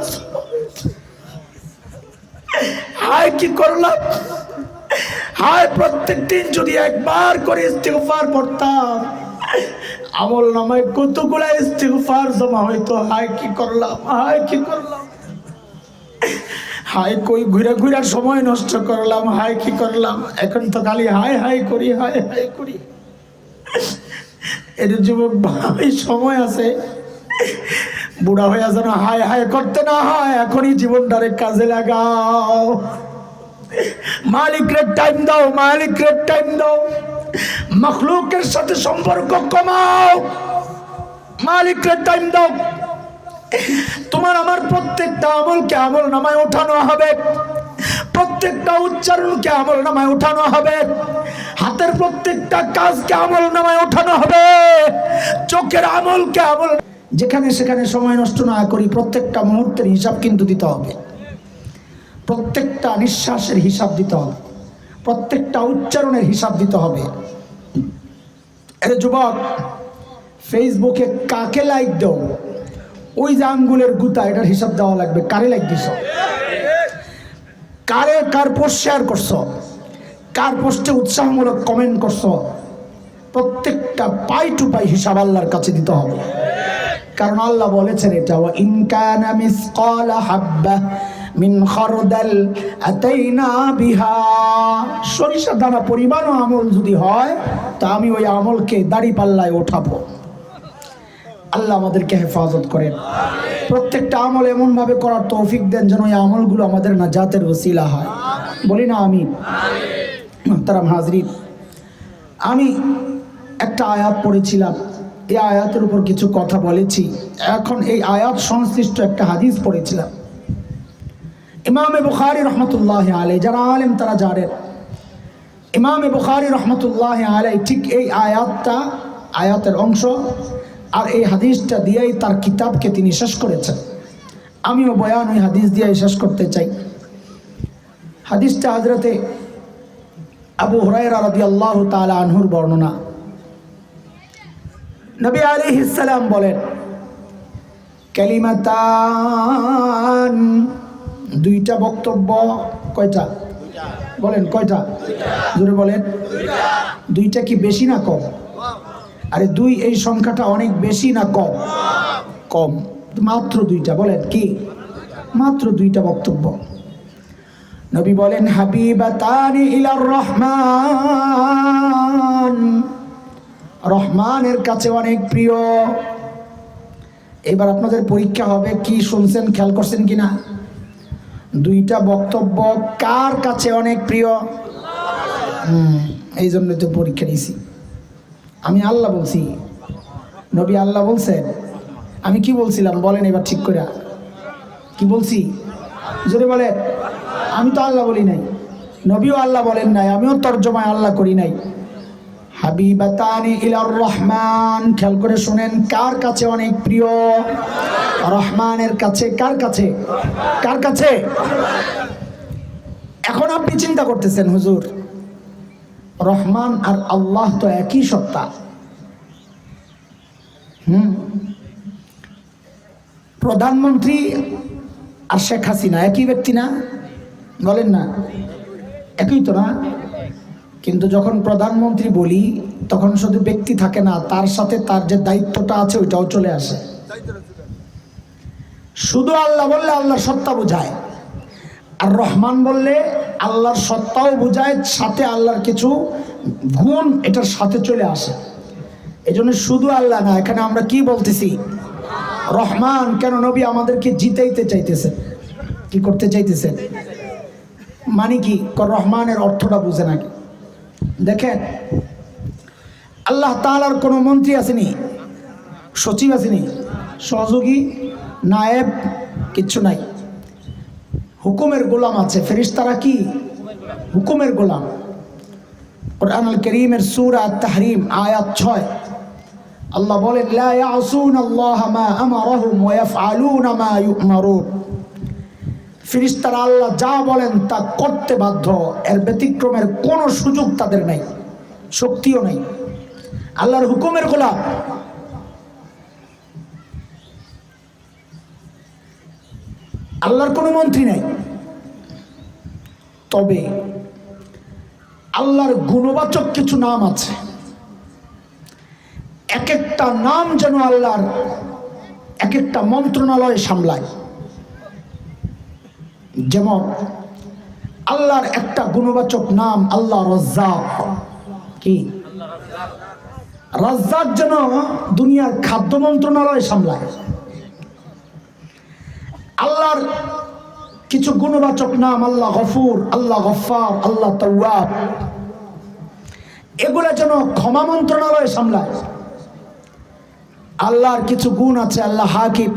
হাই কি করলাম। হায়, প্রত্যেক দিন যদি একবার করে ইস্তিগফার পড়তাম, আমল নামায় কতগুলা ইস্তিগফার জমা হইতো। হায় কি করলাম, হায় কি করলাম। হায়, কই ঘুরে ঘুরে সময় নষ্ট করলাম। হায় কি করলাম। এখন তো খালি হায় হায় করি, হায় হায় করি। এর যুবক ভাই, সময় আছে, বুড়া হয়ে যেন হায় হায় করতে না হয়। এখনই জীবনটারে কাজে লাগাও। মালিকরে টাইম দাও, মালিকরে টাইম দাও। মখলুকের সাথে সম্পর্ক কমাও, মালিকরে টাইম দাও। তোমার আমার প্রত্যেকটা আমলকে আমল নামায় উঠানো হবে, প্রত্যেকটা উচ্চারণকে আমল নামায় উঠানো হবে, হাতের প্রত্যেকটা কাজকে আমল নামায় উঠানো হবে, চোখের আমলকে আমল। যেখানে সেখানে সময় নষ্ট না করি, প্রত্যেকটা মুহূর্তের হিসাব কিন্তু দিতে হবে, প্রত্যেকটা নিঃশ্বাসের হিসাব দিতে হবে। প্রত্যেকটা উচ্চারণের হিসাব দিতে হবে। আরে যুবক, ফেসবুকে কাকে লাইক দাও, ওই যে আঙ্গুলের গুতা, এটার হিসাব দেওয়া লাগবে। কারে লাইক দিছ, কার পোস্ট শেয়ার করছো, কার পোস্টে উৎসাহমূলক কমেন্ট করছো, প্রত্যেকটা পাই টু পাই হিসাব আল্লাহর কাছে দিতে হবে। কারণ আল্লাহ বলেছেন এটা, ওয়া ইন কানা মিসকালা হাব্বা মিন খারদাল আতাইনা বিহা, সরিষা দানা পরিমাণ আমল যদি হয় তা আমি ওই আমলকে দাড়ি পাল্লায় ওঠাবো। আল্লাহ আমাদেরকে হেফাজত করেন। প্রত্যেকটা আমল এমন ভাবে করার তৌফিক দেন যেন ওই আমলগুলো আমাদের নাজাতের ওসিলা হয়। বলি না আমিন। মুহতারাম হাজরিন, আমি একটা আয়াত পড়েছিলাম, এই আয়াতের উপর কিছু কথা বলেছি। এখন এই আয়াত সংশ্লিষ্ট একটা হাদিস পড়েছিলাম। ইমামে বুখারী রহমতুল্লাহ আলাইহি, যারা আলেম তারা জানেন, ইমামে বুখারী রহমতুল্লাহ আলাইহি ঠিক এই আয়াতের অংশ আর এই হাদিসটা দিয়েই তার কিতাবকে তিনি শেষ করেছেন। আমিও বয়ান ওই হাদিস দিয়ে শেষ করতে চাই। হাদিসটা হযরতে আবু হুরায়রা রাদিয়াল্লাহু তাআলা আনহুর বর্ণনা। নবী আলাইহিস সালাম বলেন, কালিমাতান, দুইটা বক্তব্য। কয়টা বলেন, কয়টা? জোরে বলেন। দুইটা কি বেশি না কম? আরে দুই এই সংখ্যাটা অনেক বেশি না কম? কম। মাত্র দুইটা। বলেন কি? মাত্র দুইটা বক্তব্য। নবী বলেন, হাবিবাতানি ইলার রহমান, রহমানের কাছে অনেক প্রিয়। এবার আপনাদের পরীক্ষা হবে, কি শুনছেন খেয়াল করছেন কিনা? দুইটা বক্তব্য কার কাছে অনেক প্রিয়? এই জন্য তো পরীক্ষা নিয়েছি। আমি আল্লাহ বলছি, নবী আল্লাহ বলছেন, আমি কি বলছিলাম বলেন এবার ঠিক করে? কি বলছি? জোরে বলে। আমি তো আল্লাহ বলি নাই, নবীও আল্লাহ বলেন নাই, আমিও তর্জমায় আল্লাহ করি নাই। হাবিবাতানি ইলার রহমান, খেয়াল করে শুনেন, কার কাছে অনেক প্রিয়? রহমানের কাছে। কার কাছে? কার কাছে? এখন আপনি চিন্তা করতেছেন, হুজুর রহমান আর আল্লাহ তো একই সত্তা। প্রধানমন্ত্রী আর শেখ হাসিনা একই ব্যক্তি না? বলেন না, একই তো না? কিন্তু যখন প্রধানমন্ত্রী বলি তখন শুধু ব্যক্তি থাকে না, তার সাথে তার যে দায়িত্বটা আছে ওইটাও চলে আসে। শুধু আল্লাহ বললে আল্লাহর সত্তা বোঝায়, আর রহমান বললে আল্লাহর সত্তাও বোঝায়, সাথে আল্লাহর কিছু গুণ এটার সাথে চলে আসে। এজন্য শুধু আল্লাহ না, এখানে আমরা কি বলতেছি? রহমান। কেন? নবী আমাদেরকে জিতাইতে চাইতেছেন। কি করতে চাইতেছেন? মানে কি? রহমানের অর্থটা বুঝে নাকি? দেখেন, আল্লাহ তাআলার কোনো মন্ত্রী আসেনি, সচিব আসেনি, সহযোগী, নায়েব, কিচ্ছু নাই। হুকুমের গোলাম আছে। ফেরেশতারা কি? হুকুমের গোলাম। কুরআনুল কারীমের সূরা আত-তাহরীম আয়াত 6 আল্লাহ বলেন, লা ইয়াসুনাল্লাহা মা আমারাহুম ওয়া ইয়াফআলুনা মা ইউমারুন। ফেরেশতারা আল্লাহ যা বলেন তা করতে বাধ্য, এর ব্যতিক্রমের কোনো সুযোগ তাদের নাই, শক্তিও নাই। আল্লাহর হুকুমের গোলাম। আল্লাহর কোনো মন্ত্রী নাই। তবে আল্লাহর গুণবাচক কিছু নাম আছে, এক একটা নাম যেন আল্লাহর এক একটা মন্ত্রণালয় সামলায়। যেমন আল্লাহর একটা গুণবাচক নাম আল্লাহ রাজ্জাক। কি? রাজ্জাক যেন দুনিয়ার খাদ্য মন্ত্রণালয় সামলায়। আল্লাহর কিছু গুণবাচক নাম আল্লাহ গফুর, আল্লাহ গফফার, আল্লাহ তাওয়াব, এগুলা যেন ক্ষমা মন্ত্রণালয় সামলায়। আল্লাহর কিছু গুণ আছে, আল্লাহ হাকিম,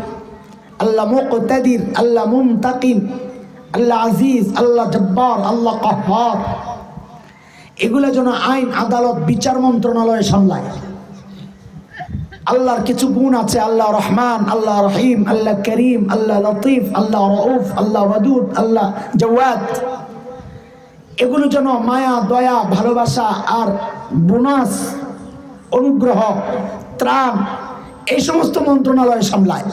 আল্লাহ মুকতাদির, আল্লাহ মুনতাকিম, আল্লাহ আজিজ, আল্লাহ জব্বার, আল্লাহ কাহ্হার, এগুলা যেন আইন আদালত বিচার মন্ত্রণালয় সামলায়। আল্লাহর কিছু গুণ আছে, আল্লাহ রহমান, আল্লাহ রহিম, আল্লাহ করিম, আল্লাহ লতিফ, আল্লাহ রউফ, আল্লাহ ওয়াদুদ, আল্লাহ জাওয়াদ, এগুলো যেন মায়া, দয়া, ভালোবাসা আর বোনাস, অনুগ্রহ, ত্রাণ এই সমস্ত মন্ত্রণালয় সামলায়।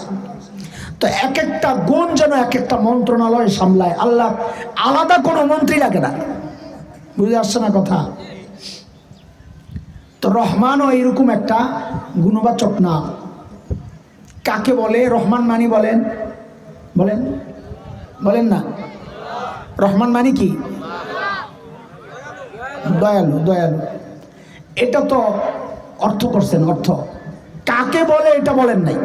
তো এক একটা গুণ যেন এক একটা মন্ত্রণালয় সামলায়। আল্লাহ আলাদা কোনো মন্ত্রী লাগে না। বুঝে আসছে না কথা? তো রহমানও এরকম একটা গুণবাচক নাম। কাকে বলে রহমান মানি? বলেন বলেন বলেন না। রহমান মানি কি? দয়ালু। দয়ালু এটা তো অর্থ করছেন, অর্থ। কাকে বলে এটা বলেন নাই।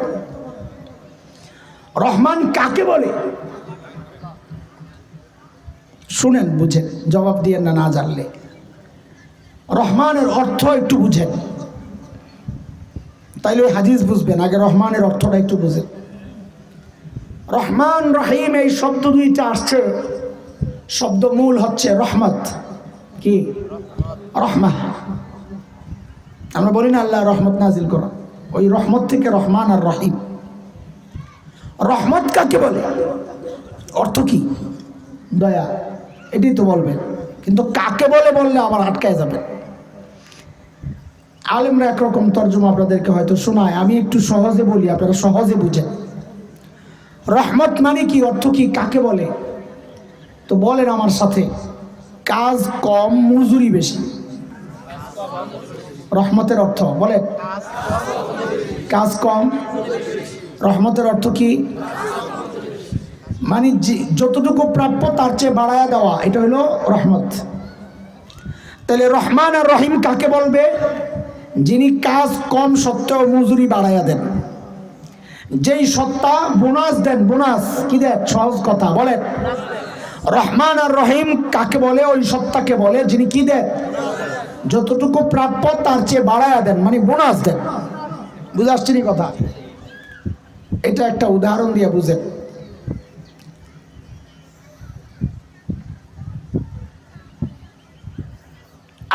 রহমান কাকে বলে শুনেন, বুঝেন, জবাব দিয়েন না না জানলে। রহমানের অর্থ একটু বুঝেন, তাইলে ওই হাদিস বুঝবেন। আগে রহমানের অর্থটা একটু বুঝেন। রহমান রহিম এই শব্দ দুইটা আসছে, শব্দ মূল হচ্ছে রহমত। কি? রহমা। আমরা বলি না আল্লাহ রহমত নাজিল করো, ওই রহমত থেকে রহমান আর রহিম। রহমত কাকে বলে? অর্থ কি? দয়া। এটাই তো বলবেন, কিন্তু কাকে বলে বললে আবার আটকায় যাবে। আলেমরা একরকম তর্জমা আপনাদেরকে হয়তো শোনায়, আমি একটু সহজে বলি, আপনারা সহজে বুঝেন। রহমত মানে কি, অর্থ কি, কাকে বলে? তো বলেন আমার সাথে, কাজ কম মজুরি বেশি। রহমতের অর্থ বলেন, কাজ কম। রহমতের অর্থ কি? মানে যতটুকু প্রাপ্য তার চেয়ে বাড়ায়া দেওয়া, এটা হলো রহমত। তাহলে রহমান আর রহিম কাকে বলবে? যিনি কাজ কম সত্ত্বেও মজুরি বাড়াইয়া দেন, যেই সত্তা বোনাস দেন। বোনাস কি দেন? সহজ কথা বলেন। রহমান আর রহিম কাকে বলে? ওই সত্তাকে বলে যিনি কি দেন? যতটুকু প্রাপ্য তার চেয়ে বাড়াইয়া দেন, মানে বোনাস দেন। বুঝে আসছে নি কথা? এটা একটা উদাহরণ দিয়ে বুঝেন।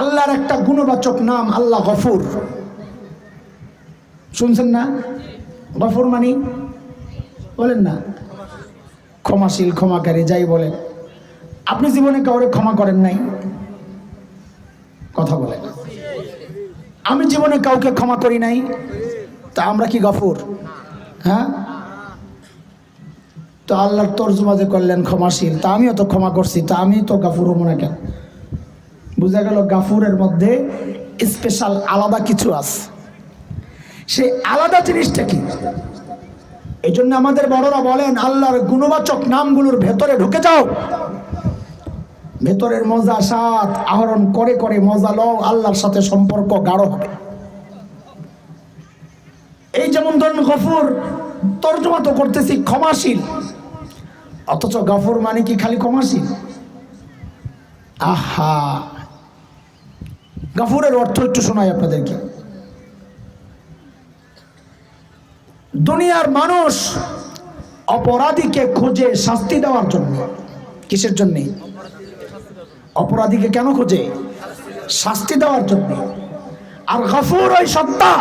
আল্লাহর একটা গুণবাচক নাম আল্লাহ গফুর। শুনছেন না? গফুর মানে বলেন না, ক্ষমাশীল, ক্ষমাকারী, যাই বলেন। আপনি জীবনে কাউরে ক্ষমা করেন নাই? কথা বলেন। আমি জীবনে কাউকে ক্ষমা করি নাই, তা আমরা কি গফুর? হ্যাঁ। তো আল্লাহর তর্জমা যে করলেন ক্ষমাশীল, তা আমিও তো ক্ষমা করছি, তা আমি তো গাফুর হবো না কেন? বুঝা গেল গাফুরের মধ্যে স্পেশাল আলাদা কিছু আছে। সেই আলাদা জিনিসটা কি? এই জন্য আমাদের বড়রা বলেন, আল্লাহর গুণবাচক নামগুলোর ভেতরে ঢুকে যাও, ভেতরের মজা স্বাদ আহরণ করে করে মজা লও, আল্লাহর সাথে সম্পর্ক গাঢ় হবে। এই যেমন ধরুন গফুর, তর্জমা তো করতেছি ক্ষমাশীল, অথচ গফুর মানে কি খালি ক্ষমাশীল? আহা, গফুরের অর্থ একটু শোনাই আপনাদেরকে। দুনিয়ার মানুষ অপরাধীকে খুঁজে শাস্তি দেওয়ার জন্য। কিসের জন্য? অপরাধীকে কেন খোঁজে? শাস্তি দেওয়ার জন্য। আর গফুর ওই সত্তা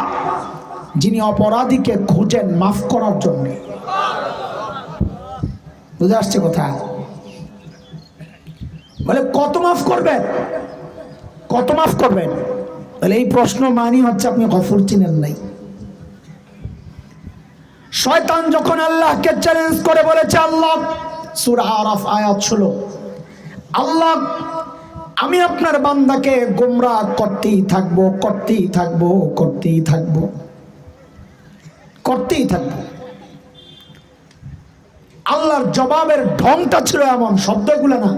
যিনি অপরাধীকে খুঁজেন মাফ করার জন্য। বুঝে আসছে কথা? বলে কত মাফ করবেন, কত মাফ করবেন? তাহলে এই প্রশ্ন মানি হচ্ছে আপনি গফুর চিনেন নাই। শয়তান যখন আল্লাহকে চ্যালেঞ্জ করে বলেছে, আল্লাহ, সূরা আরাফ আয়াত 16, আল্লাহ আমি আপনার বান্দাকে গোমরাহ করতেই থাকবো, করতেই থাকবো, করতেই থাকবো, করতেই থাকবো। আল্লাহর জবাবের ঢংটা ছিল এমন, শব্দগুলো না।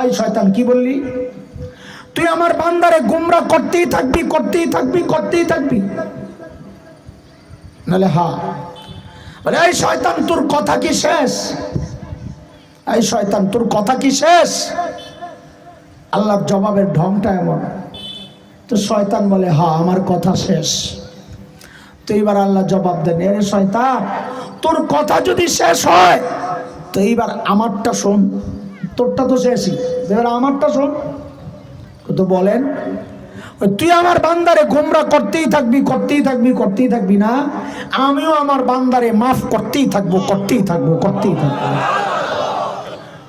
এই শয়তান কি বললি? তুই আমার বান্দারে গোমরাহ করতেই থাকবি, করতেই থাকবি, করতেই থাকবি? নালে হ্যাঁ। বলে এই শয়তান তোর কথা কি শেষ? এই শয়তান তোর কথা কি শেষ? আল্লাহর জবাবের ঢংটা এমন। তো শয়তান বলে হ্যাঁ আমার কথা শেষ। তো এইবার আল্লাহ জবাব দেন, এরে শয়তান তোর কথা যদি শেষ হয় তো এইবার আমারটা শোন। তোরটা তো শেষই, এবার আমারটা শোন। তো বলেন, তুই আমার বান্দারে গোমরাহ করতেই থাকবি, করতেই থাকবি, করতেই থাকবি না, আমিও আমার বান্দারে মাফ করতেই থাকবো, করতেই থাকবো, করতেই থাকবো।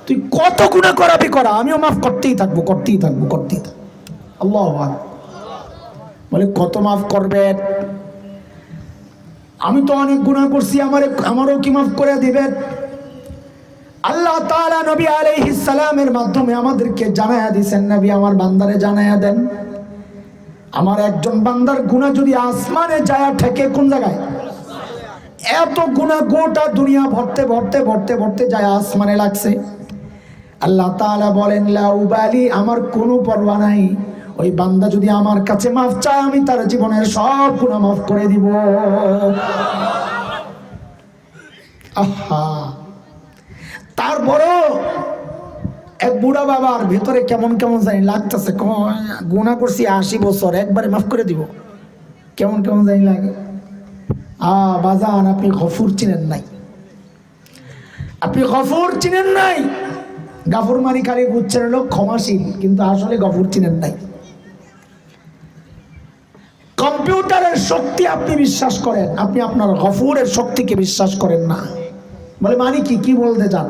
তুই কত গুনাহ করাবি করা, আমিও মাফ করতেই থাকবো, করতেই থাকবো, করতেই থাকবো। আল্লাহু আকবার। বলে কত মাফ করবেন? আমি তো অনেক গুনাহ করছি, আমারও কি মাফ করে দিবেন? আল্লাহ তাআলা নবী আলাইহিস সালামের মাধ্যমে আমাদেরকে জানায়া দিয়েছেন, নবী আমার বান্দারে জানায়া দেন, আমার একজন বান্দার গুনাহ যদি আসমানে যায় ঠেকে কোন জায়গায়, এত গুনাহ গোটা দুনিয়া ভরতে ভরতে ভরতে ভরতে যায় আসমানে লাগছে। আল্লাহ তাআলা বলেন লা উবালি, আমার কোনো পরোয়া নাই, ওই বান্দা যদি আমার কাছে মাফ চায় আমি তার জীবনের সব গুনাহ মাফ করে দিব। আহা, তারপরও এক বুড়া বাবার ভিতরে কেমন কেমন জানি লাগতেছে, গুনাহ করছি 80 বছর, একবারে মাফ করে দিব, কেমন কেমন জানি লাগে। বাজান, আপনি গফুর চিনেন নাই, আপনি গফুর চিনেন নাই। গাফুর মানি খালি বুঝছেন লোক ক্ষমাশীল, কিন্তু আসলে গফুর চিনেন নাই। কম্পিউটারের শক্তি আপনি বিশ্বাস করেন, আপনি আপনার গফুরের শক্তিকে বিশ্বাস করেন না। বলে মানে কি বলতে চান?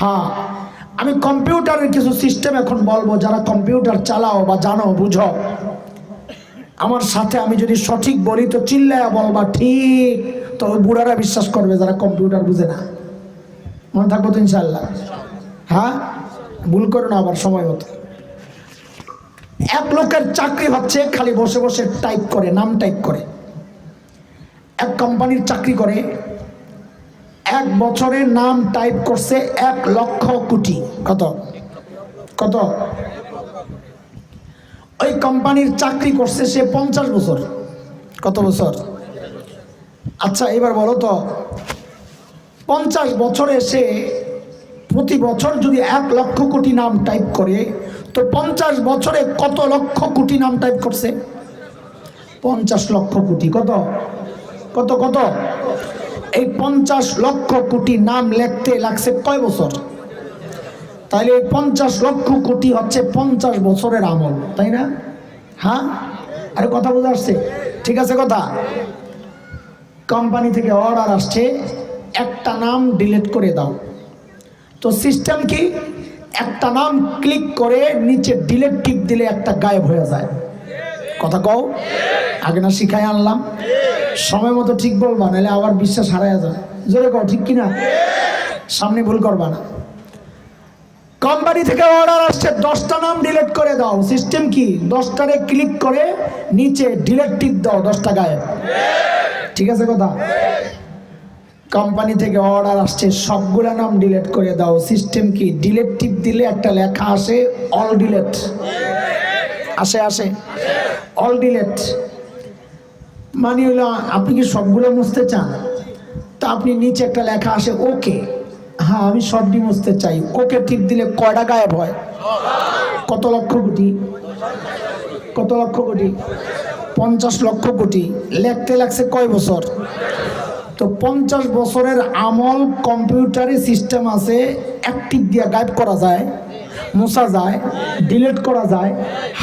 হ্যাঁ, আমি কম্পিউটারের কিছু সিস্টেম এখন বলবো, যারা কম্পিউটার চালাও বা জানো বুঝো, আমার সাথে আমি যদি সঠিক বলি তো চিল্লায়া বলবা ঠিক, তো ওই বুড়ারা বিশ্বাস করবে যারা কম্পিউটার বুঝে না। মনে থাকবো তো ইনশাল্লাহ? হ্যাঁ, ভুল করো না আবার সময় মতো। এক লোকের চাকরি হচ্ছে খালি বসে বসে টাইপ করে, নাম টাইপ করে। এক কোম্পানির চাকরি করে, 1 বছরে নাম টাইপ করছে 1 লক্ষ কোটি। কত কত? ওই কোম্পানির চাকরি করছে সে 50 বছর। কত বছর? আচ্ছা এবার বলো তো, 50 বছরে সে প্রতি বছর যদি 1 লক্ষ কোটি নাম টাইপ করে, তো 50 বছরে কত লক্ষ কোটি নাম টাইপ করছে? 50 লক্ষ কোটি। কত কত কত? এই 50 লক্ষ কোটি নাম লিখতে লাগছে কয় বছর? তাইলে 50 লক্ষ কোটি হচ্ছে 50 বছরের আমল, তাই না? হ্যাঁ, আরে কথা বোঝা আসছে? ঠিক আছে কথা। কোম্পানি থেকে অর্ডার আসছে, একটা নাম ডিলিট করে দাও। তো সিস্টেম কি, একটা নাম ক্লিক করে নিচে ডিলিট টিপ দিলে একটা গায়েব হয়ে যায়। কথা কও, আগে না শিখাই আনলাম? সময় মতো ঠিক বলবা, নাহলে আবার বিশ্বাস হারায় যায়। জোরে কও, ঠিক কিনা? সামনে ভুল করবা না। কোম্পানি থেকে অর্ডার আসছে 10টা নাম ডিলিট করে দাও। সিস্টেম কি, 10টারে ক্লিক করে নিচে ডিলিট টিপ দাও, 10টা গায়েব। ঠিক আছে কথা? কোম্পানি থেকে অর্ডার আসছে সবগুলা নাম ডিলিট করে দাও। সিস্টেম কি, ডিলিট টিপ দিলে একটা লেখা আসে অল ডিলিট। আসে অল ডিলিট মানে হলো আপনি কি সবগুলো মুছতে চান? তা আপনি নিচে একটা লেখা আসে ওকে, হ্যাঁ আমি সবটি মুছতে চাই। ওকে টিপ দিলে কয়টা গায়েব হয়? কত লক্ষ কোটি? কত লক্ষ কোটি? 50 লক্ষ কোটি। লিখতে লাগছে কয় বছর? তো 50 বছরের আমল কম্পিউটারে সিস্টেম আছে, অ্যাক্টিভ দিয়ে গায়েব করা যায়, মোছা যায়, ডিলিট করা যায়।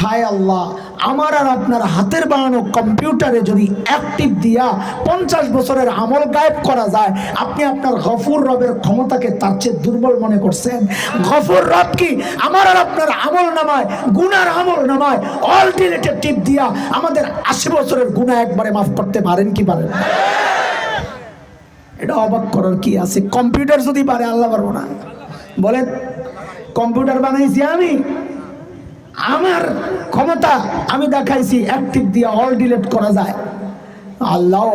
হায় আল্লাহ, আমার আর আপনার হাতের বানানো কম্পিউটারে যদি অ্যাক্টিভ দিয়া 50 বছরের আমল গায়েব করা যায়, আপনি আপনার গফুর রবের ক্ষমতাকে তার চেয়ে দুর্বল মনে করছেন? গফুর রব কি আমার আর আপনার আমল নামায়, গুনার আমল নামায় অল ডিলিটেড টিপ দিয়া আমাদের 80 বছরের গুনাহ একবারে মাফ করতে পারেন কি পারেন? এটা অবাক করার কি আছে? কম্পিউটার যদি পারে, আল্লাহ পারবো না? বলেন, কম্পিউটার বানাইছি আমি, আমার ক্ষমতা আমি দেখাইছি, অ্যাক্টিভ দিয়ে অল ডিলিট করা যায়। আল্লাহ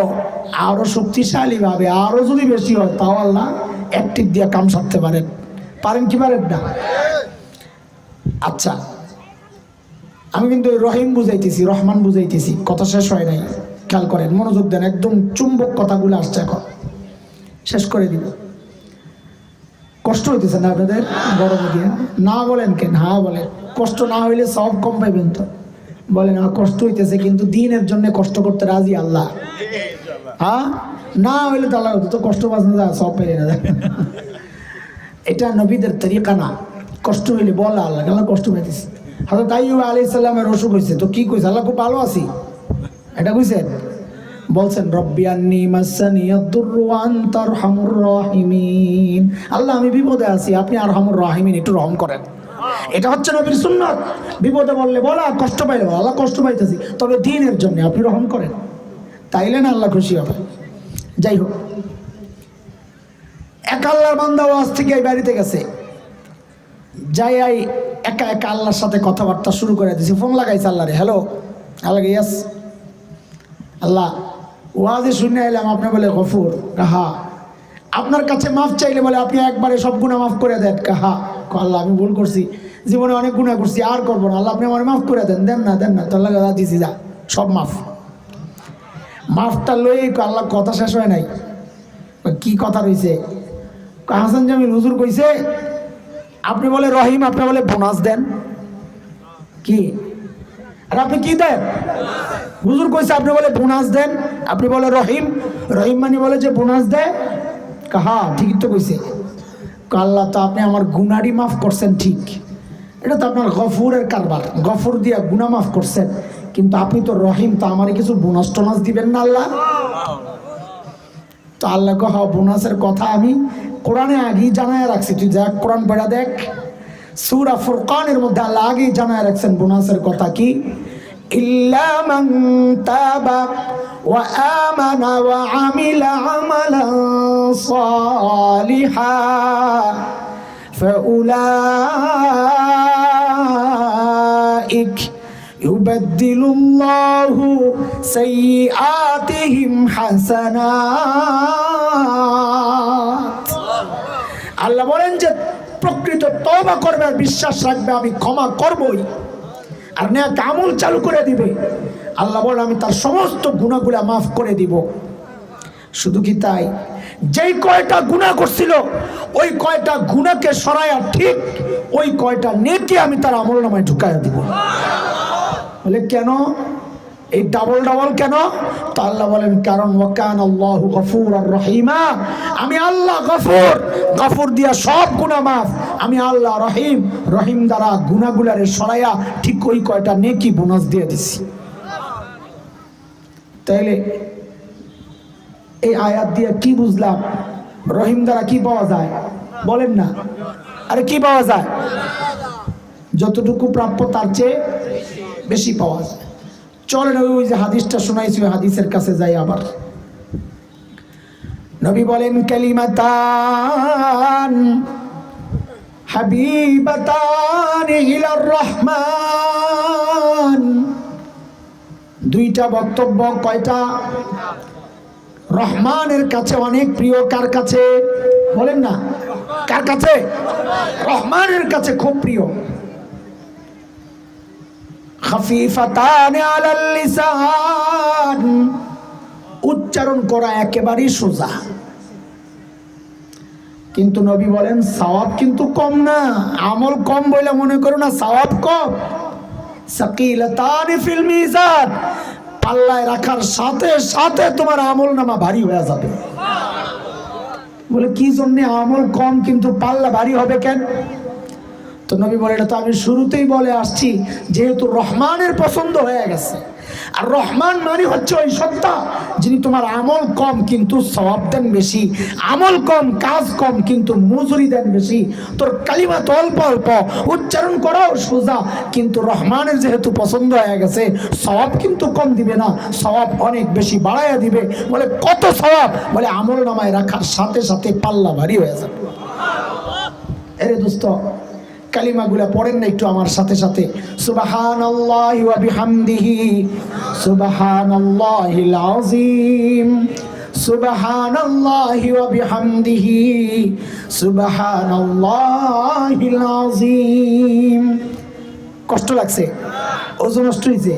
আরো শক্তিশালী ভাবে, আরো যদি বেশি হয় তাও আল্লাহ অ্যাক্টিভ দিয়ে কাম সারতে পারেন কি পারেন না? আচ্ছা, আমি কিন্তু রহিম বুঝাইতেছি, রহমান বুঝাইতেছি, কথা শেষ হয় নাই। খেয়াল করেন, মনোযোগ দেন, একদম চুম্বক কথাগুলো আসছে, এখন শেষ করে দিব। কষ্ট হইতেছে না আপনাদের গরম দিয়া? না বলেন কেন? হ্যাঁ বলেন। কষ্ট না হইলে সব কম পাইবেন তো? বলেন না, কষ্ট হইতেছে, কিন্তু দিনের জন্য কষ্ট করতে রাজি আল্লাহ। হ্যাঁ, না হইলে তো আল্লাহ তো কষ্ট বাঁচতে যায়, সব পেয়ে না যায়। এটা নবীদের তরিকা না। কষ্ট হইলে বলা আল্লাহ, আল্লাহ কষ্ট পাইতেছে। হযরত আইয়ুব আলাইহিস সালামের অসুখ হয়েছে, তো কি কইছে? আল্লাহ খুব ভালো আছি, এটা বুঝছেন? বলছেন রব্বি আন্নী মাসানিয়াদ-দুররু ওয়া আনতা আরহামুর রাহিমিন। আল্লাহ আমি বিপদে আছি, আপনি আরহামুর রাহিমিন, একটু রহম করেন। এটা হচ্ছে নবীর সুন্নাত। বিপদে বললে বলা, কষ্ট পাইলে বলা, আল্লাহ কষ্ট পাইতেছি তবে দ্বীনের জন্য আপনি রহম করেন, তাইলে না আল্লাহ খুশি হবে। যাই হোক, এক আল্লাহর বান্দা ওয়াজ থেকে এই বাড়িতে গেছে, যাই একা একা আল্লাহর সাথে কথাবার্তা শুরু করে দিয়েছে। ফোন লাগাইছে আল্লাহরে, হ্যালো আল্লাহ, ইয়াস আল্লাহ, ওয়াজে শুনে এলাম আপনি বলে গফুর, কাহা আপনার কাছে মাফ চাইলে বলে আপনি একবারে সব গুনাহ মাফ করে দেন, কাহা আল্লাহ আমি ভুল করছি, জীবনে অনেক গুনাহ করছি, আর করবো না, আল্লাহ আপনি আমার মাফ করে দেন। দেন না তো আল্লাহ দিছি, যা সব মাফ। মাফটা লই আল্লাহ, কথা শেষ হয় নাই, কি কথা রয়েছে? হাসান জামিল হুজুর কইছে আপনি বলে রহিম, আপনি বলে বোনাস দেন, কি আর আপনি কি দেন? হুজুর কইছে আপনি বলে বোনাস দেন, আপনি বলে রহিম, রহিম মানে বলে যে বোনাস দেয়। কাহা ঠিকই তো কইছে। আল্লাহ তো আপনি আমার গুনারি মাফ করছেন, ঠিক, এটা তো আপনার গফুরের কারবার, গফুর দিয়া গুনাহ মাফ করছেন, কিন্তু আপনি তো রহিম, তো আমারে কিছু বোনাস টোনাস দিবেন না আল্লাহ? তো আল্লাহ কহ বোনাসের কথা আমি কোরআনে আগেই জানায় রাখছি, তুই যা কোরআন পড়া দেখ, সূরা ফুরকানের মধ্যে আল্লাহ আগেই জানায় রাখছেন বোনাসের কথা কি, ইল্লা মান তাবা ওয়া আমানা ওয়া আমিলা আমালান সালিহা ফাউলাইক ইউবাদদিলুল্লাহু সাইয়্যাতিহিম হাসানাত। আল্লাহ বলেন যে প্রকৃত তওবা করবে আর বিশ্বাস রাখবে আমি ক্ষমা করবই, আর নেক আমল চালু করে দিবে। আল্লাহ বলে আমি তার সমস্ত গুনাহগুলা মাফ করে দিব। শুধু কি তাই, যেই কয়টা গুনাহ করছিল ওই কয়টা গুনাহকে সরায়া ঠিক ওই কয়টা নেকি আমি তার আমলনামায় ঢুকায়া দিব। বলে কেন এই ডাবল ডাবল কেন? তো আল্লাহ বলেন কারণ ওয়াকান আল্লাহু গফুরার রহিমা, আমি আল্লাহ গফুর, গফুর দিয়া সব গুনাহ মাফ, আমি আল্লাহ রহিম, রহিম দ্বারা গুনাহগুলারে সরাইয়া ঠিক ওই কয়টা নেকি বোনাস দিয়ে দিছি। তাইলে এই আয়াত দিয়ে কি বুঝলাম? রহিম দ্বারা কি পাওয়া যায় বলেন না? আরে কি পাওয়া যায়? যতটুকু প্রাপ্য তার চেয়ে বেশি পাওয়া যায়। চলেন ওই যে হাদিসটা শোনাইছি ওই হাদিসের কাছে যাই আবার। নবী বলেন কালিমাতান হাবিবাতান ইলার রহমান, দুইটা বক্তব্য, কয়টা? রহমানের কাছে অনেক প্রিয়। কার কাছে বলেন না? কার কাছে? রহমানের কাছে খুব প্রিয়। খাফিফাতান আলাল লিসান, উচ্চারণ করা একেবারেই সোজা, কিন্তু নবী বলেন সওয়াব কিন্তু কম না। আমল কম বলে মনে করো না, সওয়াব কম। সাকিলাতান ফিল মিজান, পাল্লায় রাখার সাথে সাথে তোমার আমল নামা ভারী হয়ে যাবে। বলে কি জন্য আমল কম কিন্তু পাল্লা ভারী হবে কেন? তো নবী বলে এটা তো আমি শুরুতেই বলে আসছি, যেহেতু রহমানের পছন্দ হয়ে গেছে। আর রহমান মানে হচ্ছে ওই সত্তা যিনি তোমার আমল কম কিন্তু সওয়াব দেন বেশি, আমল কম কাজ কম কিন্তু মজুরি দেন বেশি। তোর কালিমা তো অল্প অল্প, উচ্চারণ করাও সোজা, কিন্তু রহমানের যেহেতু পছন্দ হয়ে গেছে সওয়াব কিন্তু কম দিবে না, সওয়াব অনেক বেশি বাড়াইয়া দিবে। বলে কত সওয়াব? বলে আমল নামায় রাখার সাথে সাথে পাল্লা ভারী হয়ে যাবে। এরে দোস্ত, কালিমাগুলা পড়েন না একটু আমার সাথে সাথে। সুবহানাল্লাহি ওয়া বিহামদিহি, সুবহানাল্লাহিল আযীম, সুবহানাল্লাহি ওয়া বিহামদিহি, সুবহানাল্লাহিল আযীম। কষ্ট লাগছে? ওজন নষ্ট হয়েছে?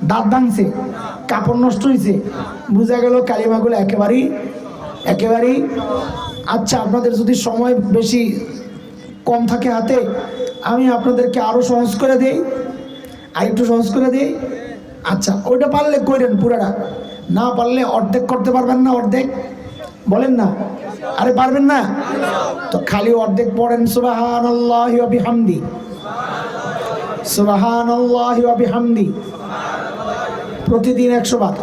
দাঁত ভাঙছে? কাপড় নষ্ট হয়েছে? বুঝা গেল কালিমাগুলো একেবারেই। আচ্ছা, আপনাদের যদি সময় বেশি কম থাকে হাতে, আমি আপনাদেরকে আরো সহজ করে দেই, আর একটু সহজ করে দেই। আচ্ছা, ওইটা পারলে করেন, পুরাটা না পারলে অর্ধেক করতে পারবেন না? অর্ধেক বলেন না? আরে পারবেন না তো খালি অর্ধেক পড়েন। সুবহানাল্লাহি ওয়া বিহামদি, সুবহানাল্লাহি ওয়া বিহামদি, প্রতিদিন 100 বার।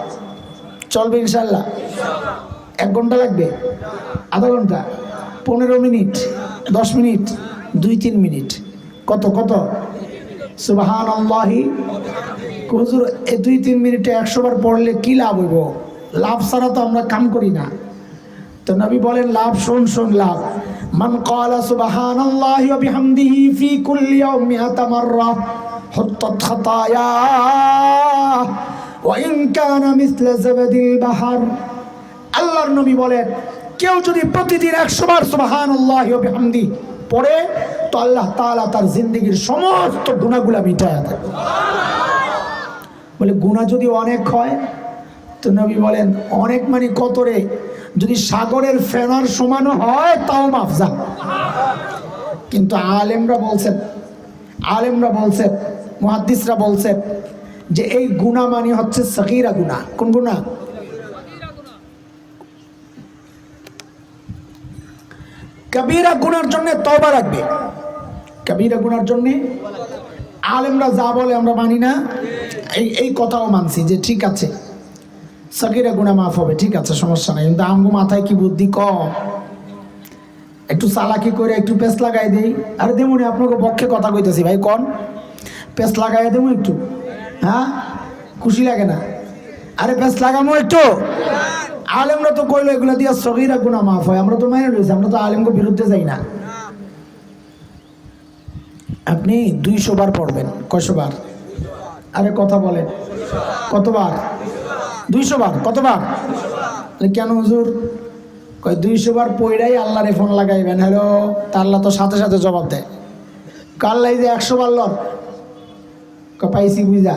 চলবে ইনশাল্লাহ? 1 ঘন্টা লাগবে? আধা ঘন্টা? 15 মিনিট? 10 মিনিট? 2-3 মিনিট? কত কত? সুবহানাল্লাহি। হুজুর এই 2-3 মিনিটে 100 বার পড়লে কি লাভ হইব? লাভ ছাড়া তো আমরা কাম করি না। তো নবী বলেন লাভ, শোন লাভ। মান ক্বালা সুবহানাল্লাহি ওয়া বিহামদিহি ফি কুল্লি ইয়াউম 100 মাররা হুত্তাত খাতায়া ওয়া ইন কানা মিসলা যাবাদিল বাহর। আল্লাহর নবী বলেন কেউ যদি প্রতিদিন 100 বার সুবহানাল্লাহি ওয়া বিহামদিহি পড়ে তো আল্লাহ তাআলা তার জিন্দেগীর সমস্ত গুনাহগুলো মিটায়া দেন। বলে গুনাহ যদি অনেক হয় তো নবী বলেন অনেক মানে কত রে? যদি সাগরের ফেনার সমান হয় তাও মাফ যা। কিন্তু আলেমরা বলছেন মুহাদ্দিসরা বলছেন যে এই গুনাহ মানে হচ্ছে সগীরা গুনাহ। কোন গুনাহ? কবিরা গুনার জন্য তওবা রাখবে। কবিরা গুনার জন্য আলেমরা যা বলে আমরা মানি না, এই কথাও মানছি যে ঠিক আছে সগীরা গুনাহ মাফ হবে, ঠিক আছে সমস্যা নাই। কিন্তু আমগো মাথায় কি বুদ্ধি কম, একটু চালাকি করে একটু পেস লাগাই দেই। আরে দেমুনি আপনাকে পক্ষে কথা কইতেছি ভাই, কোন পেস লাগাই দেবো একটু? হ্যাঁ, খুশি লাগে না? আরে পেস লাগামো একটু। আলেমরা তো কইলো এগুলো দিয়ে সগীরা গুনাহ মাফ হয়, আমরা তো মেনে রয়েছি, আমরা তো আলেমকে বিরুদ্ধে যাই না। আপনি 200 বার পড়বেন। কয়শো বার? আরে কথা বলেন, কতবার? 200 বার। কতবার? কেন হুজুর? কয় 200 বার পড়াই আল্লাহরে ফোন লাগাইবেন, হ্যালো, তা আল্লাহ তো সাথে সাথে জবাব দেয়। কাল্লাই যে 100 বার লন পাইছি বুঝা।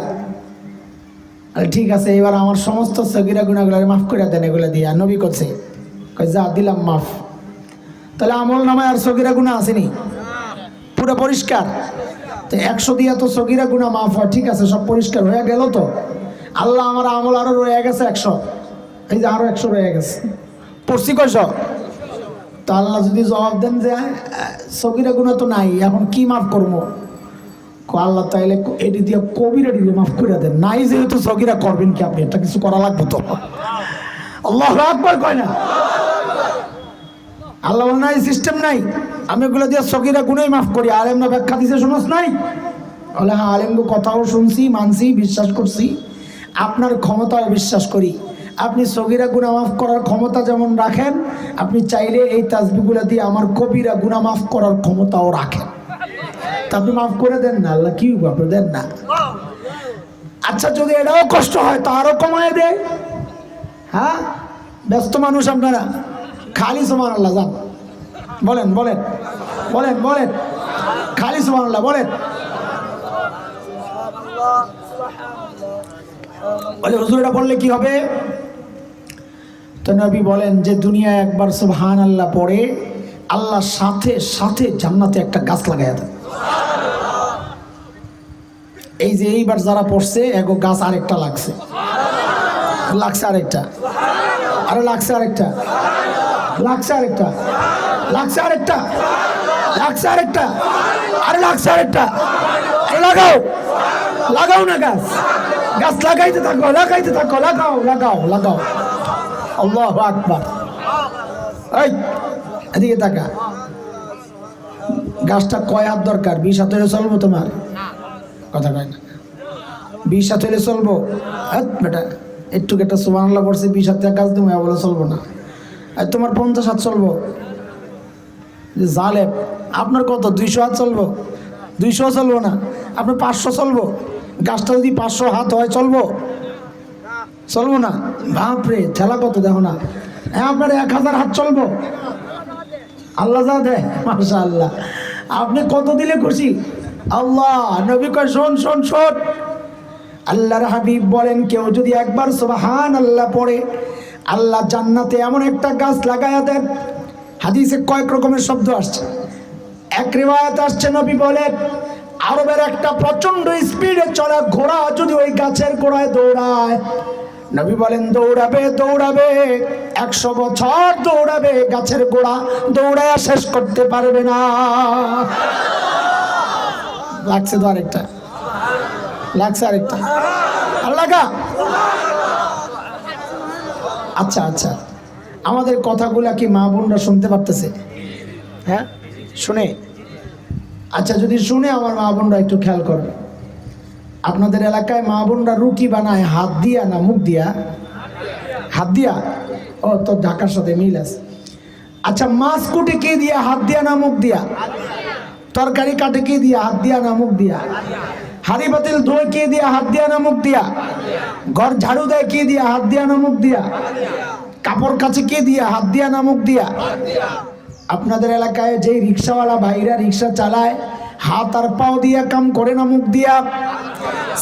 আরে ঠিক আছে, এবার আমার সমস্ত সগীরা গুনাহগুলো মাফ করে দেন এগুলো দিয়া। নবী করছে, কয় যা দিলাম মাফ। তাহলে আমল নামায় আর সগীরা গুনাহ আসেনি, পুরো পরিষ্কার। তো 100 দিয়া তো সগীরা গুনাহ মাফ হয়, ঠিক আছে, সব পরিষ্কার হয়ে গেল। তো আল্লাহ আমার আমল আরো রয়ে গেছে 100, এই যে আরো 100 রয়ে গেছে, পড়ছি কয়শো? তো আল্লাহ যদি জবাব দেন যে সগীরা গুনাহ তো নাই, এখন কি মাফ করবো? আল্লাহ তাইলে এটি দিয়ে কবিরা দিয়ে মাফ করে দেন, নাই যেহেতু সগীরা করবেন কি আপনি? এটা কিছু করা লাগবে তো। আল্লাহু আকবার কয় না? আল্লাহ বলেন নাই, সিস্টেম নাই, আমি ওগুলো দিয়ে সগীরা গুনাহ মাফ করি। আলেমরা ব্যাখ্যা দিছে, শুনোস নাই? বলে হ্যাঁ, আলেমকে কথাও শুনছি, মানছি, বিশ্বাস করছি, আপনার ক্ষমতাও বিশ্বাস করি। আপনি সগীরা গুনাহ মাফ করার ক্ষমতা যেমন রাখেন, আপনি চাইলে এই তাসবিহগুলো দিয়ে আমার কবিরা গুনাহ মাফ করার ক্ষমতাও রাখেন। তা আপনি মাফ করে দেন না, আল্লাহ কি আপনি দেন না? আচ্ছা, যদি এটাও কষ্ট হয় তো আরো কমায় দেয়। হ্যাঁ, ব্যস্ত মানুষ আপনারা, খালি সুবহানাল্লাহ যান, বলেন বলেন বলেন বলেন, খালি সুবহানাল্লাহ বলেন। বলে হুজুর এটা বললে কি হবে? তো নবী বলেন যে দুনিয়ায় একবার সুবহানাল্লাহ পড়ে আল্লাহ সাথে সাথে জান্নাতে একটা গাছ লাগাইয়া দেন। এই যে এইবার যারা পড়ছে এগো গাছ আরেকটা লাগছে, আরেকটা, আরে লাগছে আরেকটা, আরেকটা, আরেকটা, আরেকটা, আরে লাগছে আরেকটা। আরে লাগাও না গাছ লাগাইতে থাকো, লাগাও। আল্লাহু আকবার। এই এদিকে তাকা, গাছটা কয় হাত দরকার? 20 হাত হলে চলবো তোমার? কথা কয় না, 20 হাত হলে চলবো? বেটা একটু একটা সুবহানাল্লাহ পড়ছে, 20 হাত গাছ দেবো, বলে চলবো না। আর তোমার 50 হাত চলবো? জালেম, আপনার কত? 200 হাত চলবো? 200 চলবো না, আপনার 500 চলবো? গাছটা যদি 500 হাত হয় চলবো না? বাপরে, ঠেলা কত দেখো না। হ্যাঁ, আপনার 1000 হাত চলবো? আল্লাহ যা দেয়, মাশাআল্লাহ। আপনি কত দিলে খুশি? আল্লাহ। নবী কয় শোন, আল্লাহর হাবিব বলেন কেউ যদি একবার সুবহানাল্লাহ পড়ে আল্লাহ জান্নাতে এমন একটা গাছ লাগায়া দেন। হাদিসে কয়েক রকমের শব্দ আসছে। এক রিওয়ায়াত আসছে নবী বলেন আরবের একটা প্রচন্ড স্পিডে চলা ঘোড়া যদি ওই গাছের গোড়ায় দৌড়ায়, নবী বলেন দৌড়াবে 100 বছর দৌড়াবে, গাছের গোড়া দৌড়ায় শেষ করতে পারবে না। লাগছে তো আরেকটা, আচ্ছা আচ্ছা, আমাদের কথাগুলা কি মা বোনরা শুনতে পারতেছে? হ্যাঁ শুনে? আচ্ছা, যদি শুনে আমার মা বোনরা একটু খেয়াল করবে। আপনাদের এলাকায় মা বোনরা রুটি বানায় হাত দিয়া না মুখ দিয়া? হাত দিয়া। ও, তো ঢাকার সাথে মিল আছে। আচ্ছা, মাছ কুটে কে দিয়া? হাত দিয়া না মুখ দিয়া? তরকারি কাটে কে দিয়া? হাত দিয়া না মুখ দিয়া? হাড়ি পাতিল ধোয় কে দিয়া? হাত দিয়া না মুখ দিয়া? ঘর ঝাড়ু দেয় কে দিয়া? হাত দিয়া না মুখ দিয়া? কাপড় কাচে কে দিয়া? হাত দিয়া না মুখ দিয়া? আপনাদের এলাকায় যে রিক্সাওয়ালা ভাইরা রিক্সা চালায়, হাত আর পাও দিয়া কাম করে না মুখ দিয়া?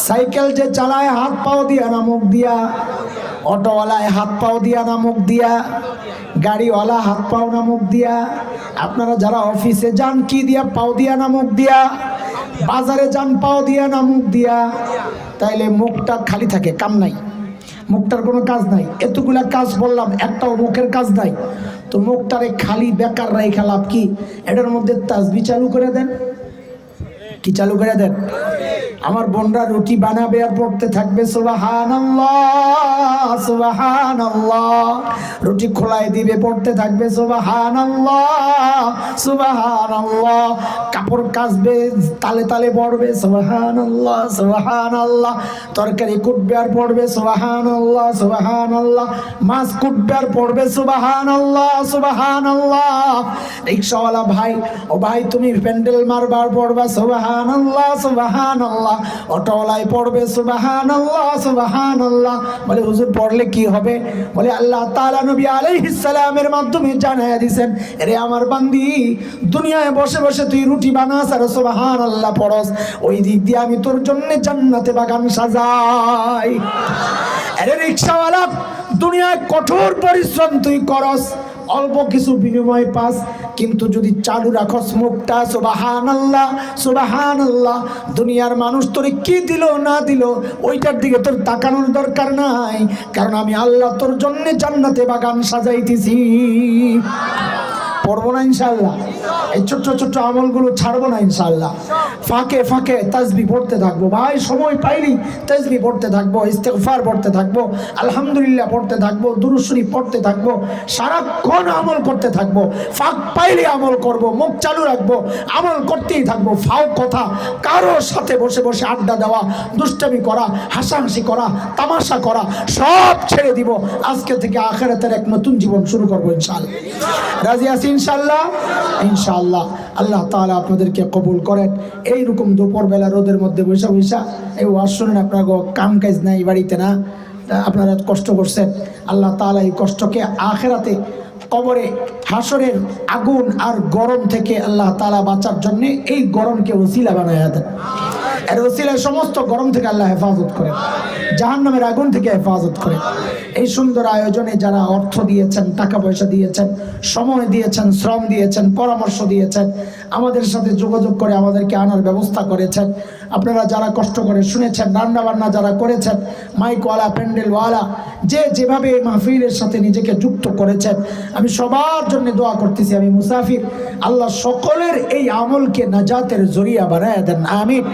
সাইকেল যে চালায় হাত পাও দিয়া না মুখ দিয়া? অটোওয়ালায় হাত পাও দিয়া না মুখ দিয়া? গাড়িওয়ালা হাত পাও না মুখ দিয়া? আপনারা যারা অফিসে যান কি দিয়া? পাও দিয়া না মুখ দিয়া? বাজারে যান পাও দিয়া না মুখ দিয়া? তাইলে মুখটা খালি থাকে, কাম নাই, মুখটার কোনো কাজ নাই। এতগুলা কাজ বললাম, একটাও মুখের কাজ নাই, তো মুখটারে খালি বেকার রাইখা লাভ কি? এটার মধ্যে তাসবিহ চালু করে দেন। কি চালু করে দেন? আমার বোনরা রুটি বানাবে আর পড়তে থাকবে সুবহানাল্লাহ সুবহানাল্লাহ। রুটি খোলাই দিবে, পড়তে থাকবে সুবহানাল্লাহ সুবহানাল্লাহ। কাপড় কাচবে, তালে তালে পড়বে সুবহানাল্লাহ সুবহানাল্লাহ। তরকারি কুটবে আর পড়বে সুবহানাল্লাহ সুবহানাল্লাহ। মাছ কুটবে আর পড়বে সুবহানাল্লাহ সুবহানাল্লাহ। রিকশাওয়ালা ভাই, ও ভাই তুমি প্যান্ডেল মারবার পড়বা সুবহানাল্লাহ সুবহানাল্লাহ। অটোওয়ালায় পড়বে সুবহানাল্লাহ সুবহানাল্লাহ। বলে হুজুর পড়লে কি হবে? বলে আল্লাহ তাআলা নবী আলাইহিস সালামের মাধ্যমে জানায়া দিয়েছেন, আরে আমার বান্দি, দুনিয়ায় বসে বসে তুই রুটি বানাস আর সুবহানাল্লাহ পড়স, ওই দিক দিয়ে আমি তোর জন্য জান্নাতে বাগান সাজাই। আরে রিকশাওয়ালা, দুনিয়ায় কঠোর পরিশ্রম তুই করস, অল্প কিছু বিনিময় পাস, কিন্তু যদি চালু রাখস মুখটা সুবহানাল্লাহ সুবহানাল্লাহ, দুনিয়ার মানুষ তোরে কি দিল না দিল ওইটার দিকে তোর তাকানোর দরকার নাই, কারণ আমি আল্লাহ তোর জন্য জান্নাতে বাগান সাজাইতেছি। পড়বো না ইনশাআল্লাহ? এই ছোট্ট ছোট্ট আমলগুলো ছাড়বো না ইনশাআল্লাহ। ফাঁকে ফাঁকে তাসবিহ পড়তে থাকবো ভাই, সময় পাইলি তাসবিহ পড়তে থাকবো, ইস্তেগফার পড়তে থাকবো, আলহামদুলিল্লাহ পড়তে থাকবো, দুরূদ শরীফ পড়তে থাকবো, সারাক্ষণ আমল করতে থাকবো। ফাঁক পাইলে আমল করব, মুখ চালু রাখবো, আমল করতেই থাকবো। ফাও কথা, কারোর সাথে বসে বসে আড্ডা দেওয়া, দুষ্টামি করা, হাসাহাসি করা, তামাশা করা সব ছেড়ে দিব। আজকে থেকে আখিরাতের এক নতুন জীবন শুরু করবো ইনশাআল্লাহ। রাজি আছি ইনশাআল্লাহ? ইনশাআল্লাহ। আল্লাহ তাআলা আপনাদেরকে কবুল করেন। এইরকম দুপুরবেলা রোদের মধ্যে বৈশা বৈশা এই ওয়াজ শুনেন, আপনার কাম কাজ নাই বাড়িতে, না আপনারা কষ্ট করছেন, আল্লাহ তাআলা এই কষ্টকে আখিরাতে কবরে হাসরের আগুন আর গরম থেকে আল্লাহ তাআলা বাঁচার জন্য এই গরমকে ওসিলা বানায় দেন। এর ওসিলায় সমস্ত গরম থেকে আল্লাহ হেফাজত করে, জাহান্নামের আগুন থেকে হেফাজত করে। এই সুন্দর আয়োজনে যারা অর্থ দিয়েছেন, টাকা পয়সা দিয়েছেন, সময় দিয়েছেন, শ্রম দিয়েছেন, পরামর্শ দিয়েছেন, আমাদের সাথে যোগাযোগ করে আমাদেরকে আনার ব্যবস্থা করেছেন, আপনারা যারা কষ্ট করে শুনেছেন, রান্না বান্না যারা করেছেন, মাইকওয়ালা, প্যান্ডেলওয়ালা, যে যেভাবে এই মাহফিলের সাথে নিজেকে যুক্ত করেছেন, আমি সবার জন্য দোয়া করতেছি। আমি মুসাফির, আল্লাহ সকলের এই আমলকে নাজাতের জরিয়া বানায় দেন, আমিন।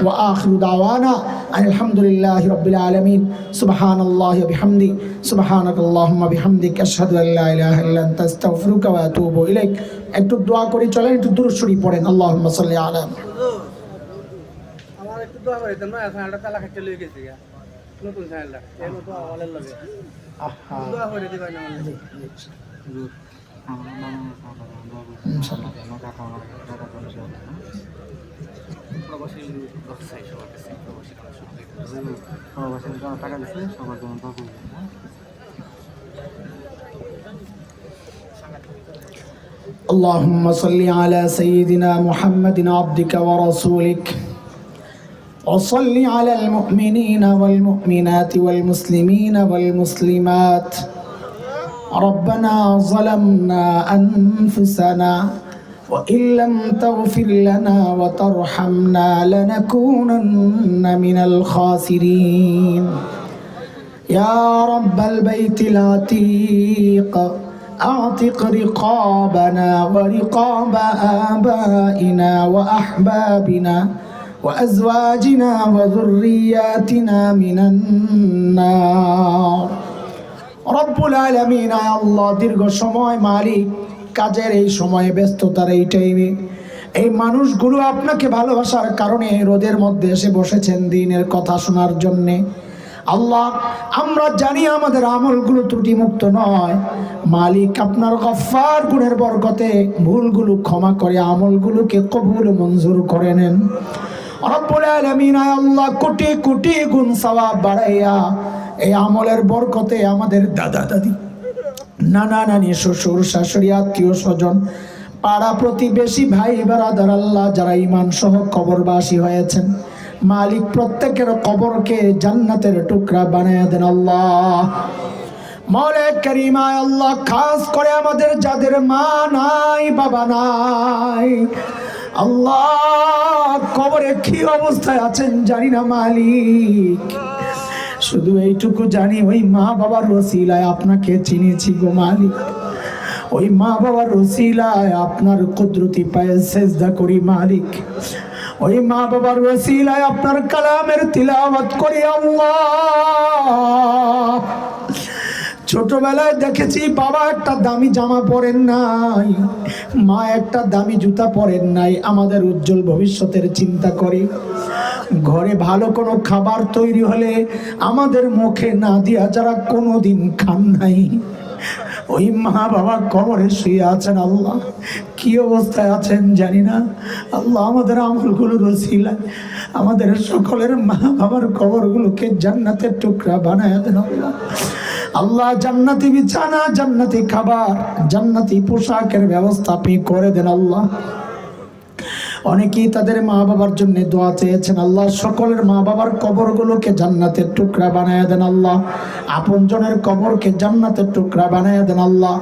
ওয়া আখিরু দাওয়ানা আলহামদুলিল্লাহি রাব্বিল আলামিন। সুবহানাল্লাহি ওয়া বিহামদি, সুবহানাকাল্লাহুম্মা বিহামদিক, আশহাদু আল্লা ইলাহা ইল্লা আনতা, আস্তাগফিরুকা ওয়া আতুবু ইলাইক। একটু দোয়া করে চলেন, একটু দুরূদ শরীফ পড়েন। আল্লাহুম্মা সাল্লি আলা। আমার একটু দোয়া করে দেন না, সাইলটা তালা কাটতে লই গেছি গা, নতুন সাইলটা এই মতো আওয়ালের লাগে। আহা, দোয়া করে দিবেন না মানে হুজুর। ইনশাআল্লাহ প্রবাসী লোক চাই সবার কাছে, প্রবাসী টাকা দিচ্ছে সবার জন্য দোয়া করবেন। اللهم صل على سيدنا محمد عبدك ورسولك، وصل على المؤمنين والمؤمنات والمسلمين والمسلمات. ربنا ظلمنا أنفسنا وإن لم تغفر لنا وترحمنا لنكونن من الخاسرين. يا رب البيت العتيق، أعتق رقابنا ورقاب آبائنا وأحبابنا وأزواجنا وذرياتنا من النار. রব্বুল আলামিন আল্লাহ দীর্ঘ সময় মালিক কাজের এই সময়ে ব্যস্ততার এই টাইমে এই মানুষগুলো আপনাকে ভালোবাসার কারণে রোদের মধ্যে এসে বসেছেন দ্বীনের কথা শোনার জন্যে। আল্লাহ আমরা জানি আমাদের আমলগুলো ত্রুটিমুক্ত নয়, মালিক আপনার গফফার গুণের বরকতে ভুলগুলো ক্ষমা করে আমলগুলোকে কবুল মঞ্জুর করে নেন। রব্বুল আলামিন আল্লাহ কোটি কোটি গুণ সওয়াব বাড়াইয়া এই আমলের বরকতে আমাদের দাদা দাদি, নানা নানি, শ্বশুর শাশুড়ি, আত্মীয় স্বজন, পাড়া প্রতিবেশী, ভাই বারাদার আল্লাহ যারা ঈমান সহ কবরবাসী হয়েছেন, মালিক প্রত্যেকের কবরকে জান্নাতের টুকরা বানায়া দেন আল্লাহ। মৌলা কারীম আল্লাহ খাস করে আমাদের যাদের মা নাই বাবা নাই আল্লাহ কবরে কি অবস্থায় আছেন জানি না মালিক, শুধু এইটুকু জানি ওই মা বাবার ওসিলায় আপনাকে চিনেছি গো মালিক। ওই মা বাবার ওসিলায় আপনার কুদরতি পায়ে সেজদা করি মালিক। ওই মা বাবার ওসিলায় আপনার কালামের তিলাওয়াত করি আল্লাহ। ছোটবেলায় দেখেছি বাবা একটা দামি জামা পরেন নাই, মা একটা দামি জুতা পরেন নাই, আমাদের উজ্জ্বল ভবিষ্যতের চিন্তা করি। ঘরে ভালো কোনো খাবার তৈরি হলে আমাদের মুখে না দিয়া যারা কোনোদিন খান নাই, ওই মা বাবা কবরে শুয়ে আছেন আল্লাহ, কি অবস্থায় আছেন জানি না আল্লাহ। আমাদের আমলগুলোর ওসিলায় আমাদের সকলের মা বাবার কবরগুলোকে জান্নাতের টুকরা বানায় দেন আল্লাহ। আল্লাহ জান্নাতি বিছানা, জান্নাতি খাবার, জান্নাতি পোশাকের ব্যবস্থা আপনি করে দেন আল্লাহ। অনেকেই তাদের মা বাবার জন্য দোয়া চেয়েছেন আল্লাহ, সকলের মা বাবার কবরগুলোকে জান্নাতের টুকরা বানায় দেন আল্লাহ। আপনজনের কবরকে জান্নাতের টুকরা বানায় দেন আল্লাহ।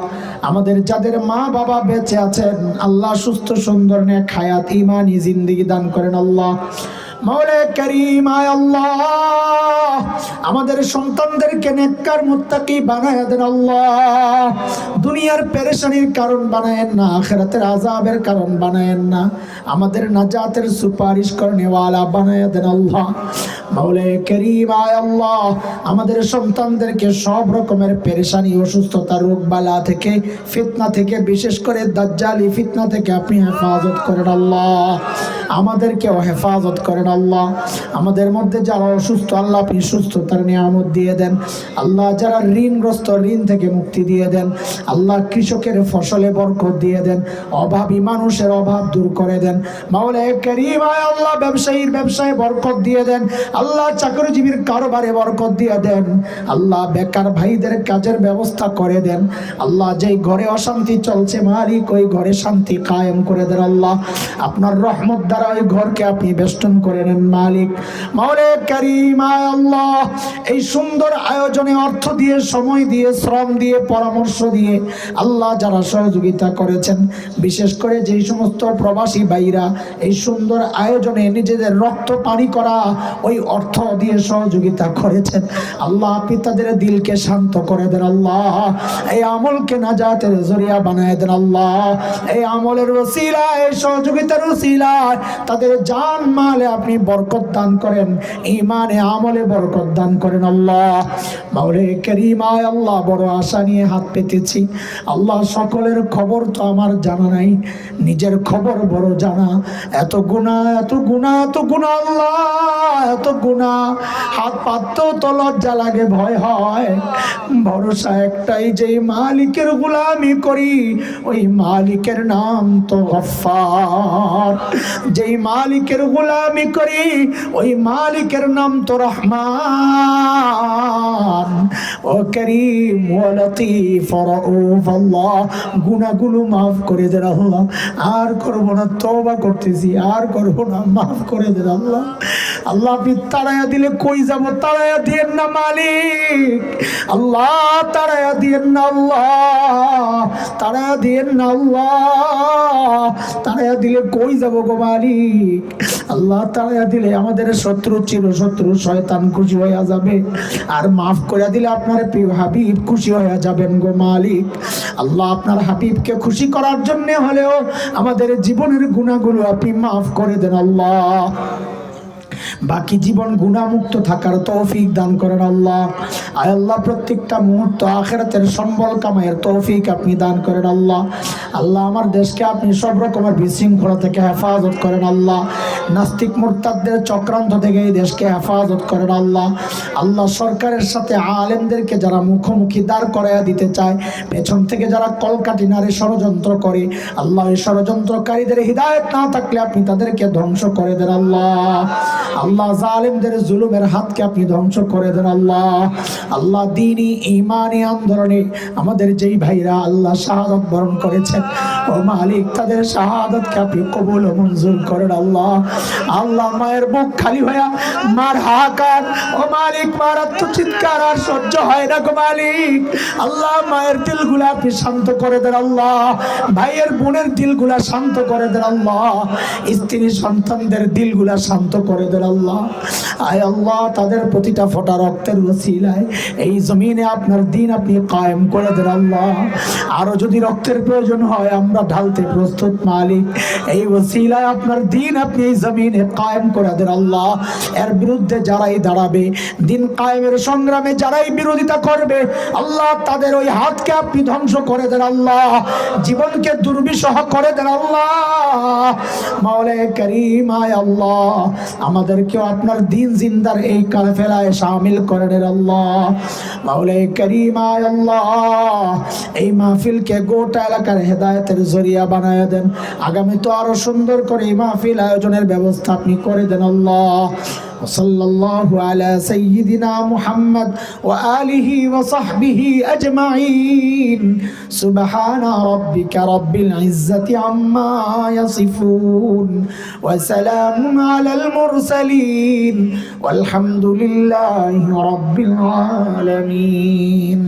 আমাদের যাদের মা বাবা বেঁচে আছেন আল্লাহ সুস্থ সুন্দর নেক হায়াত ঈমানি জিন্দেগি দান করেন আল্লাহ। মৌলা কারীম আল্লাহ আমাদের সন্তানদেরকে নেককার মুত্তাকি বানায় দেন আল্লাহ। দুনিয়ার পেরেশানির কারণ বানায়েন না, আখিরাতের আযাবের কারণ বানায়েন না, আমাদের নাজাতের সুপারিশ করনেওয়ালা বানায় দেন আল্লাহ। মৌলা কারীম আল্লাহ আমাদের সন্তানদেরকে সব রকমের পেরেশানি, অসুস্থতা, রোগ বালা থেকে, ফিতনা থেকে, বিশেষ করে দাজ্জালি ফিতনা থেকে আপনি হেফাজত করেন আল্লাহ। আমাদেরকেও হেফাজত করেন আল্লাহ। আমাদের মধ্যে যারা অসুস্থ আল্লাহ আপনি সুস্থতার নিয়ামত দিয়ে দেন আল্লাহ। যারা ঋণগ্রস্ত ঋণ থেকে মুক্তি দিয়ে দেন আল্লাহ। কৃষকের ফসলে বরকত দিয়ে দেন, অভাবী মানুষের অভাব দূর করে দেন মাওলা কারীম আল্লাহ। ব্যবসায়ীর ব্যবসায় বরকত দিয়ে দেন আল্লাহ। চাকরিজীবীর কারবারে বরকত দিয়ে দেন আল্লাহ। বেকার ভাইদের কাজের ব্যবস্থা করে দেন আল্লাহ। যেই ঘরে অশান্তি চলছে মালিক ওই ঘরে শান্তি কায়েম করে দেন আল্লাহ। আপনার রহমত দ্বারা ওই ঘরকে আপনি বেষ্টন করে নেন মালিক। মাওলা কারীম আল্লাহ এই সুন্দর আয়োজনে অর্থ দিয়ে, সময় দিয়ে, শ্রম দিয়ে, পরামর্শ দিয়ে আল্লাহ যারা সহযোগিতা করেছেন, বিশেষ করে যেই সমস্ত প্রবাসী ভাইরা এই সুন্দর আয়োজনে নিজেদের রক্ত পানি করা ওই অর্থ দিয়ে সহযোগিতা করেছেন আল্লাহ আপনি তাদের দিলকে শান্ত করে দেন আল্লাহ। এই আমলকে নাজাতের জরিয়া বানায় দেন আল্লাহ। এই আমলের ওসিলায়, এই সহযোগিতার ওসিলায় তাদের জান মালে আপনি বরকত দান করেন, ঈমানে আমলে বরকত দান করেন আল্লাহ। মাওলা কারীম আল্লাহ বড় আশা নিয়ে হাত পেতেছি আল্লাহ। সকলের খবর তো আমার জানা নাই, নিজের খবর বড় জানা। এত গুনাহ, এত গুনাহ, এত গুনাহ আল্লাহ, এত গুনাহ, হাত পাততেও তো লজ্জা লাগে, ভয় হয়। ভরসা একটাই, যেই মালিকের গোলামি করি ওই মালিকের নাম তো গফফার। যেই মালিকের গোলামি করি ওই মালিকের নাম তো রহমান ও করিম ও লতিফ ও রউফ আল্লাহ। গুনাহগুলো মাফ করে দেন আল্লাহ। আর করব না, তওবা করতেছি, আর করব না, মাফ করে দেন আল্লাহ। আল্লাহ আপনি তাড়াইয়া দিলে কই যাব, তাড়াইয়া দিয়েন না মালিক আল্লাহ, তাড়াইয়া দিয়েন না আল্লাহ, তাড়াইয়া দিয়েন না আল্লাহ। তাড়াইয়া দিলে কই যাব গো মালিক আল্লাহ। তাড়াইয়া দিলে আমাদের শত্রু, চির শত্রু শয়তান খুশি হয়ে যাবে, আর মাফ করে দিলে আপনার প্রিয় হাবিব খুশি হয়ে যাবেন গো মালিক আল্লাহ। আপনার হাবিবকে খুশি করার জন্য হলেও আমাদের জীবনের গুনাহগুলো আপনি মাফ করে দেন আল্লাহ। বাকি জীবন গুনাহমুক্ত থাকার তৌফিক দান করেন আল্লাহ। আয় আল্লাহ, প্রত্যেকটা মুহূর্ত আখিরাতের সম্বল কামাইয়ের তৌফিক আপনি দান করেন আল্লাহ। আল্লাহ, আমার দেশকে আপনি সব রকমের বিশৃঙ্খলা থেকে হেফাজত করেন আল্লাহ। নাস্তিক মুরতাদদের চক্রান্ত থেকে এই দেশকে হেফাজত করেন আল্লাহ। আল্লাহ, সরকারের সাথে আলেমদেরকে যারা মুখোমুখি দাঁড় করাইয়া দিতে চায়, পেছন থেকে যারা কলকাঠি নাড়ে ষড়যন্ত্র করে, আল্লাহ এই ষড়যন্ত্রকারীদের হিদায়াত না থাকলে আপনি তাদেরকে ধ্বংস করে দেন আল্লাহ। আল্লাহ, জালেমদের জুলুমের হাতকে আপনি ধ্বংস করে দেন আল্লাহ। আল্লাহ, দ্বীনি ঈমানি আন্দোলনে আমাদের যেই ভাইরা আল্লাহ শাহাদাত বরণ করেছেন, ও মালিক, তাদের শাহাদাতকে আপনি কবুল ও মঞ্জুর করেন আল্লাহ। আল্লাহ, মায়ের বুক খালি হয়ে মার হাহাকার, ও মালিক, মার আত্মচিৎকার আর সহ্য হয় না গো মালিক। আল্লাহ, মায়ের দিলগুলা আপনি শান্ত করে দেন আল্লাহ। ভাইয়ের বোনের দিলগুলা শান্ত করে দেন আল্লাহ। স্ত্রী সন্তানদের দিলগুলা শান্ত করে দেন আল্লাহ। আয় আল্লাহ, তাদের প্রতিটা ফোঁটা রক্তের ওসিলায় এই জমিনে আপনার দিন আপনি কায়েম করে দেন আল্লাহ। আরো যদি রক্তের প্রয়োজন হয় আমরা ঢালতে প্রস্তুত মালিক। এই ওসিলায় আপনার দিন আপনি এই জমিনে কায়েম করে দেন আল্লাহ। এর বিরুদ্ধে যারাই দাঁড়াবে, দিন কায়েমের সংগ্রামে যারাই বিরোধিতা করবে, আল্লাহ, তাদের ওই হাতকে আপনি ধ্বংস করে দেন আল্লাহ। জীবনকে দুর্বিষহ করে দেন আল্লাহ। মাওলায়ে কারীম, আয় আল্লাহ, আমাদেরকেও আপনার দিন জিন্দার এই কাফেলায় শামিল করে দেন আল্লাহ। মাওলায়ে কারীম, আয় আল্লাহ, এই মাহফিলকে গোটা এলাকার হেদায়েতের জরিয়া বানায় দেন। আগামী তো আরো সুন্দর করে এই মাহফিল আয়োজনের ব্যবস্থা আপনি করে দেন আল্লাহ। সাল্লাল্লাহু আলা সাইয়্যিদিনা মুহাম্মদ ওয়া আলিহি ওয়া সাহবিহি আজমাইন। সুবহানা রাব্বিকা রাব্বিল ইজ্জাতি আম্মা ইয়াসিফুন ওয়া সালামুন আলাল মুরসালিন ওয়াল হামদুলিল্লাহি রাব্বিল আলামিন।